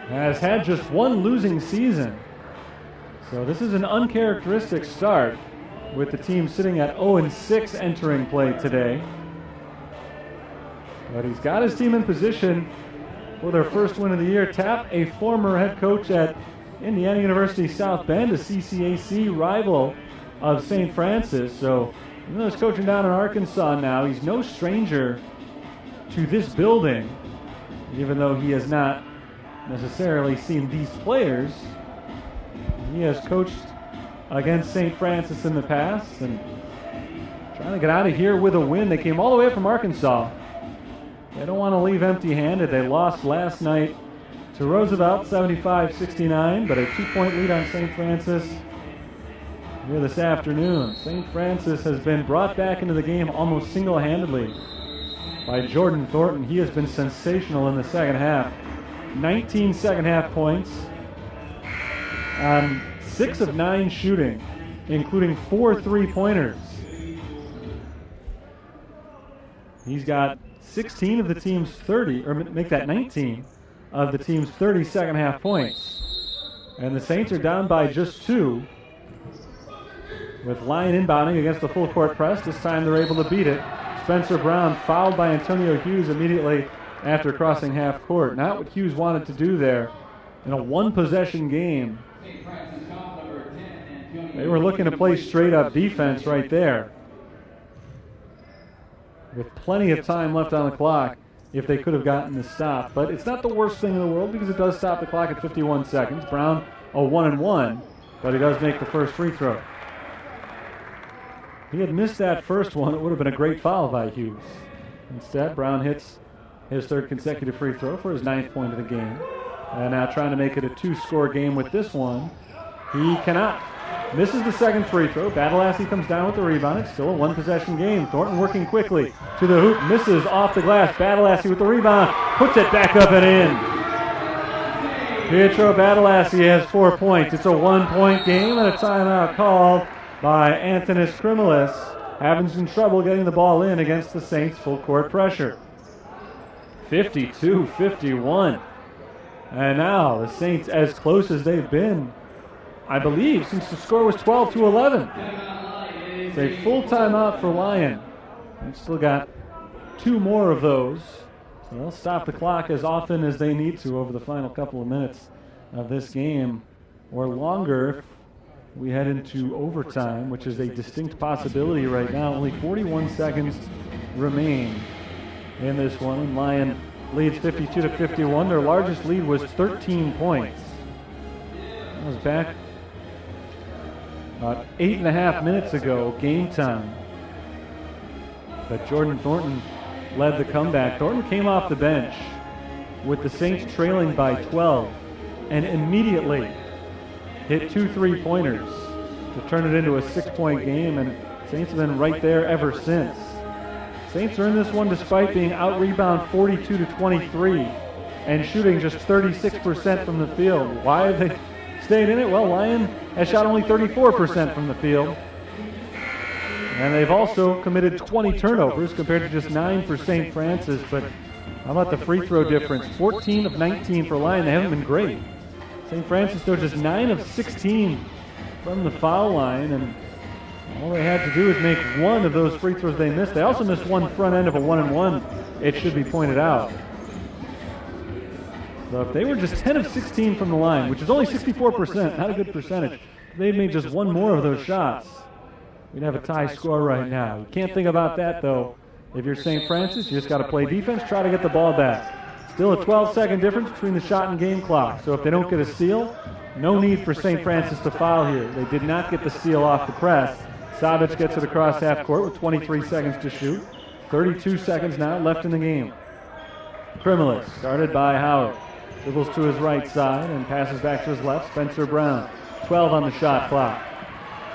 A: has had just 1 losing season. So this is an uncharacteristic start, with the team sitting at 0-6 entering play today. But he's got his team in position for their first win of the year. Tapp, a former head coach at Indiana University South Bend, a CCAC rival of St. Francis. So even though he's coaching down in Arkansas now, he's no stranger to this building, even though he has not necessarily seen these players. He has coached against St. Francis in the past and trying to get out of here with a win. They came all the way from Arkansas. They don't want to leave empty-handed. They lost last night to Roosevelt, 75-69, but a 2-point lead on St. Francis here this afternoon. St. Francis has been brought back into the game almost single-handedly by Jordan Thornton. He has been sensational in the second half. 19 second half points, 6 of 9 shooting, including 4 3-pointers. He's got 16 of the team's 30, or make that 19 of the team's 30 second half points. And the Saints are down by just 2. With Lyon inbounding against the full court press, this time they're able to beat it. Spencer Brown fouled by Antonio Hughes immediately after crossing half court. Not what Hughes wanted to do there in a one-possession game. They were looking to play straight-up defense right there, with plenty of time left on the clock if they could have gotten the stop. But it's not the worst thing in the world because it does stop the clock at 51 seconds. Brown a 1-and-1, but he does make the first free throw. If he had missed that first one, it would have been a great foul by Hughes. Instead, Brown hits his 3rd consecutive free throw for his 9th point of the game. And now trying to make it a 2-score game with this one. He cannot. Misses the 2nd free throw. Badalassi comes down with the rebound. It's still a one-possession game. Thornton working quickly to the hoop. Misses off the glass. Badalassi with the rebound. Puts it back up and in. Pietro Badalassi has 4 points. It's a 1-point game and a timeout called by Antonis Krimilis, having some trouble getting the ball in against the Saints' full court pressure. 52-51. And now the Saints as close as they've been, I believe, since the score was 12-11. It's a full timeout for Lyon. They've still got 2 more of those. So they'll stop the clock as often as they need to over the final couple of minutes of this game, or longer if we head into overtime, which is a distinct possibility right now. Only 41 seconds remain in this one, and Lyon leads 52-51. Their largest lead was 13 points. That was back about 8.5 minutes ago, game time. But Jordan Thornton led the comeback. Thornton came off the bench with the Saints trailing by 12 and immediately hit 2 3-pointers to turn it into a 6-point game, and Saints have been right there ever since. Saints are in this one despite being out-rebound 42-23 and shooting just 36% from the field. Why have they stayed in it? Well, Lyon has shot only 34% from the field. And they've also committed 20 turnovers compared to just 9 for St. Francis. But how about the free throw difference? 14 of 19 for Lyon. They haven't been great. St. Francis, though, just 9 of 16 from the foul line. And all they had to do is make one of those free throws they missed. They also missed one front end of a 1-and-1, it should be pointed out. So if they were just 10 of 16 from the line, which is only 64%, not a good percentage, if they'd made just one more of those shots, we'd have a tie score right now. You can't think about that, though. If you're St. Francis, you just got to play defense, try to get the ball back. Still a 12-second difference between the shot and game clock. So if they don't get a steal, no need for St. Francis to foul here. They did not get the steal off the press. Savic gets it across half court with 23 seconds to shoot. 32 seconds now left in the game. Krimilis, started by Howard. Dribbles to his right side and passes back to his left. Spencer Brown, 12 on the shot clock.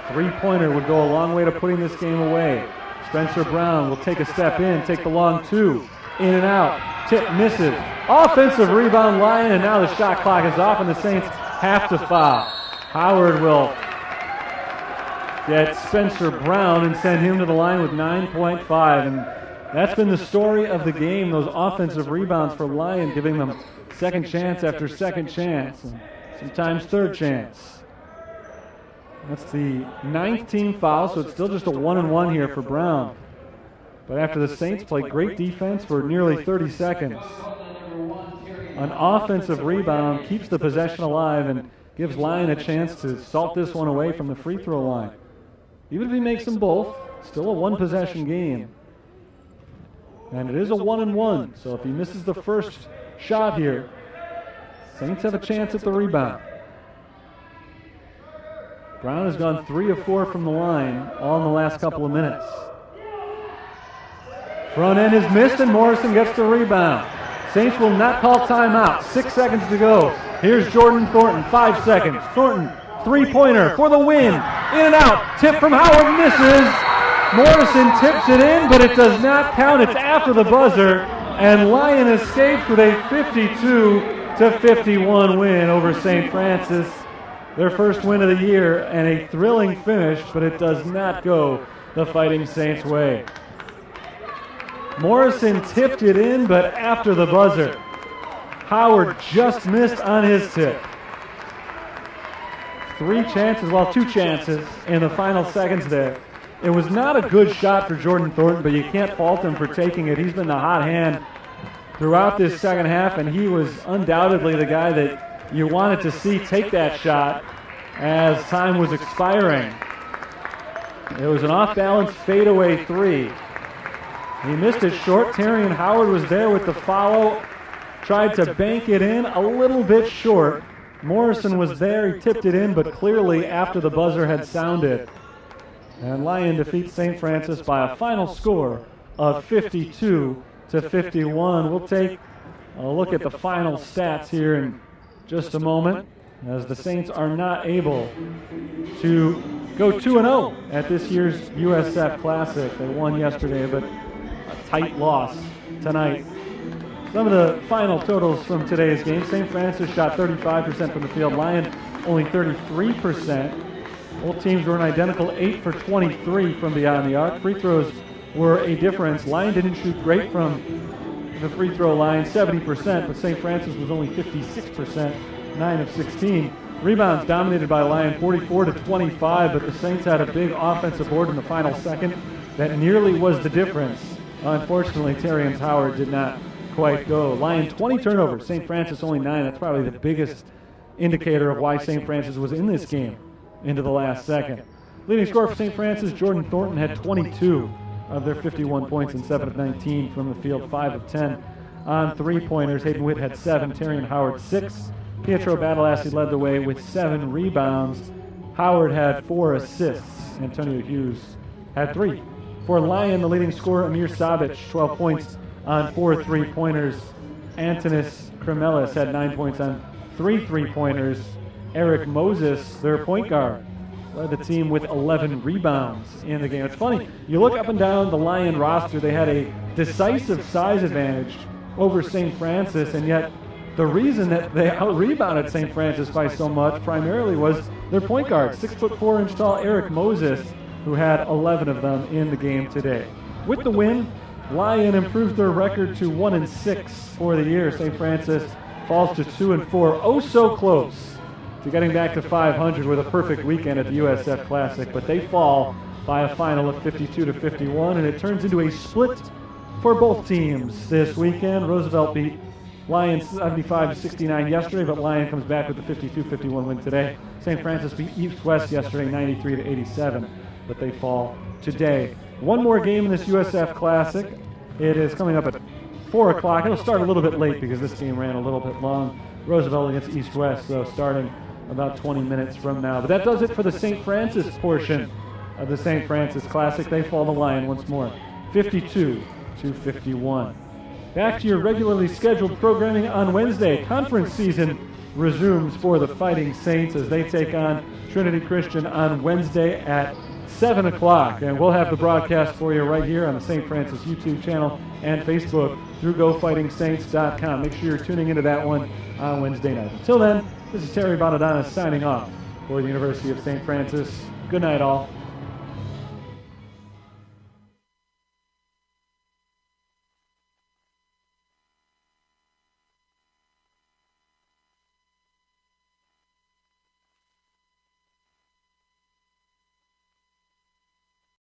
A: 3-pointer would go a long way to putting this game away. Spencer Brown will take a step in, take the long 2. In and out. Tip misses. Offensive rebound, Lyon, and now the shot clock is off and the Saints have to foul. Howard will get Spencer Brown and send him to the line with 9.5. And that's been the story of the game, those offensive rebounds for Lyon, giving them second chance after second chance, and sometimes third chance. That's the 9th team foul, so it's still just a 1-and-1 here for Brown. But after the Saints play great defense for nearly 30 seconds, an offensive rebound keeps the possession alive and gives Lyon a chance to salt this one away from the free throw line. Even if he makes them both, still a one-possession game. And it is a 1-and-1, so if he misses the first shot here, Saints have a chance at the rebound. Brown has gone 3 of 4 from the line, all in the last couple of minutes. Front end is missed and Morrison gets the rebound. Saints will not call timeout. 6 seconds to go. Here's Jordan Thornton, 5 seconds. Thornton, 3-pointer for the win. In and out. Tip from Howard misses. Morrison tips it in, but it does not count. It's after the buzzer. And Lyon escapes with a 52-51 win over St. Francis. Their first win of the year and a thrilling finish, but it does not go the Fighting Saints' way. Morrison tipped it in, but after the buzzer. Howard just missed on his tip. Two chances in the final seconds there. It was not a good shot for Jordan Thornton, but you can't fault him for taking it. He's been the hot hand throughout this second half, and he was undoubtedly the guy that you wanted to see take that shot as time was expiring. It was an off-balance fadeaway three. He missed it short. Terrion Howard was there with the follow, tried to bank it in a little bit short. Morrison was there, he tipped it in, but clearly after the buzzer had sounded. And Lyon defeats St. Francis by a final score of 52-51. We'll take a look at the final stats here in just a moment, as the Saints are not able to go 2-0 at this year's USF Classic. They won yesterday, but a tight loss tonight. Some of the final totals from today's game. St. Francis shot 35% from the field. Lyon only 33%. Both teams were an identical 8 for 23 from beyond the arc. Free throws were a difference. Lyon didn't shoot great from the free throw line, 70%, but St. Francis was only 56%, 9 of 16. Rebounds dominated by Lyon, 44-25, but the Saints had a big offensive board in the final second that nearly was the difference. Unfortunately, Terrion Howard did not quite go. Lyon 20 turnovers, St. Francis only 9. That's probably the biggest indicator of why St. Francis was in this game into the last second. Leading scorer for St. Francis, Jordan Thornton, had 22 of their 51 points and 7 of 19 from the field, 5 of 10 on three-pointers. Hayden Witt had 7, Terrion Howard 6. Pietro Badalassi led the way with 7 rebounds. Howard had 4 assists. Antonio Hughes had 3. For Lyon, the leading scorer, Amir Savic, 12 points on 4 three-pointers. Antonis Kremelis had 9 points on 3 three-pointers. Eric Moses, their point guard, led the team with 11 rebounds in the game. It's funny, you look up and down the Lyon roster, they had a decisive size advantage over St. Francis, and yet the reason that they out-rebounded St. Francis by so much primarily was their point guard, 6'4" tall Eric Moses, who had 11 of them in the game today. With the win, Lyon improves their record to 1-6 for the year. St. Francis falls to 2-4, oh so close to getting back to 500 with a perfect weekend at the USF Classic, but they fall by a final of 52-51, and it turns into a split for both teams this weekend. Roosevelt beat Lyon 75-69 yesterday, but Lyon comes back with the 52-51 win today. St. Francis beat East West yesterday 93-87, but they fall today. One more game in this USF Classic. It is coming up at 4 o'clock. It'll start a little bit late because this game ran a little bit long. Roosevelt against East West, so starting about 20 minutes from now. But that does it for the St. Francis portion of the St. Francis Classic. They fall to Lyon once more, 52-51. Back to your regularly scheduled programming on Wednesday. Conference season resumes for the Fighting Saints as they take on Trinity Christian on Wednesday at 7 o'clock. And we'll have the broadcast for you right here on the St. Francis YouTube channel and Facebook through GoFightingSaints.com. Make sure you're tuning into that one on Wednesday night. Until then, this is Terry Bonadonna signing off for the University of St. Francis. Good night, all.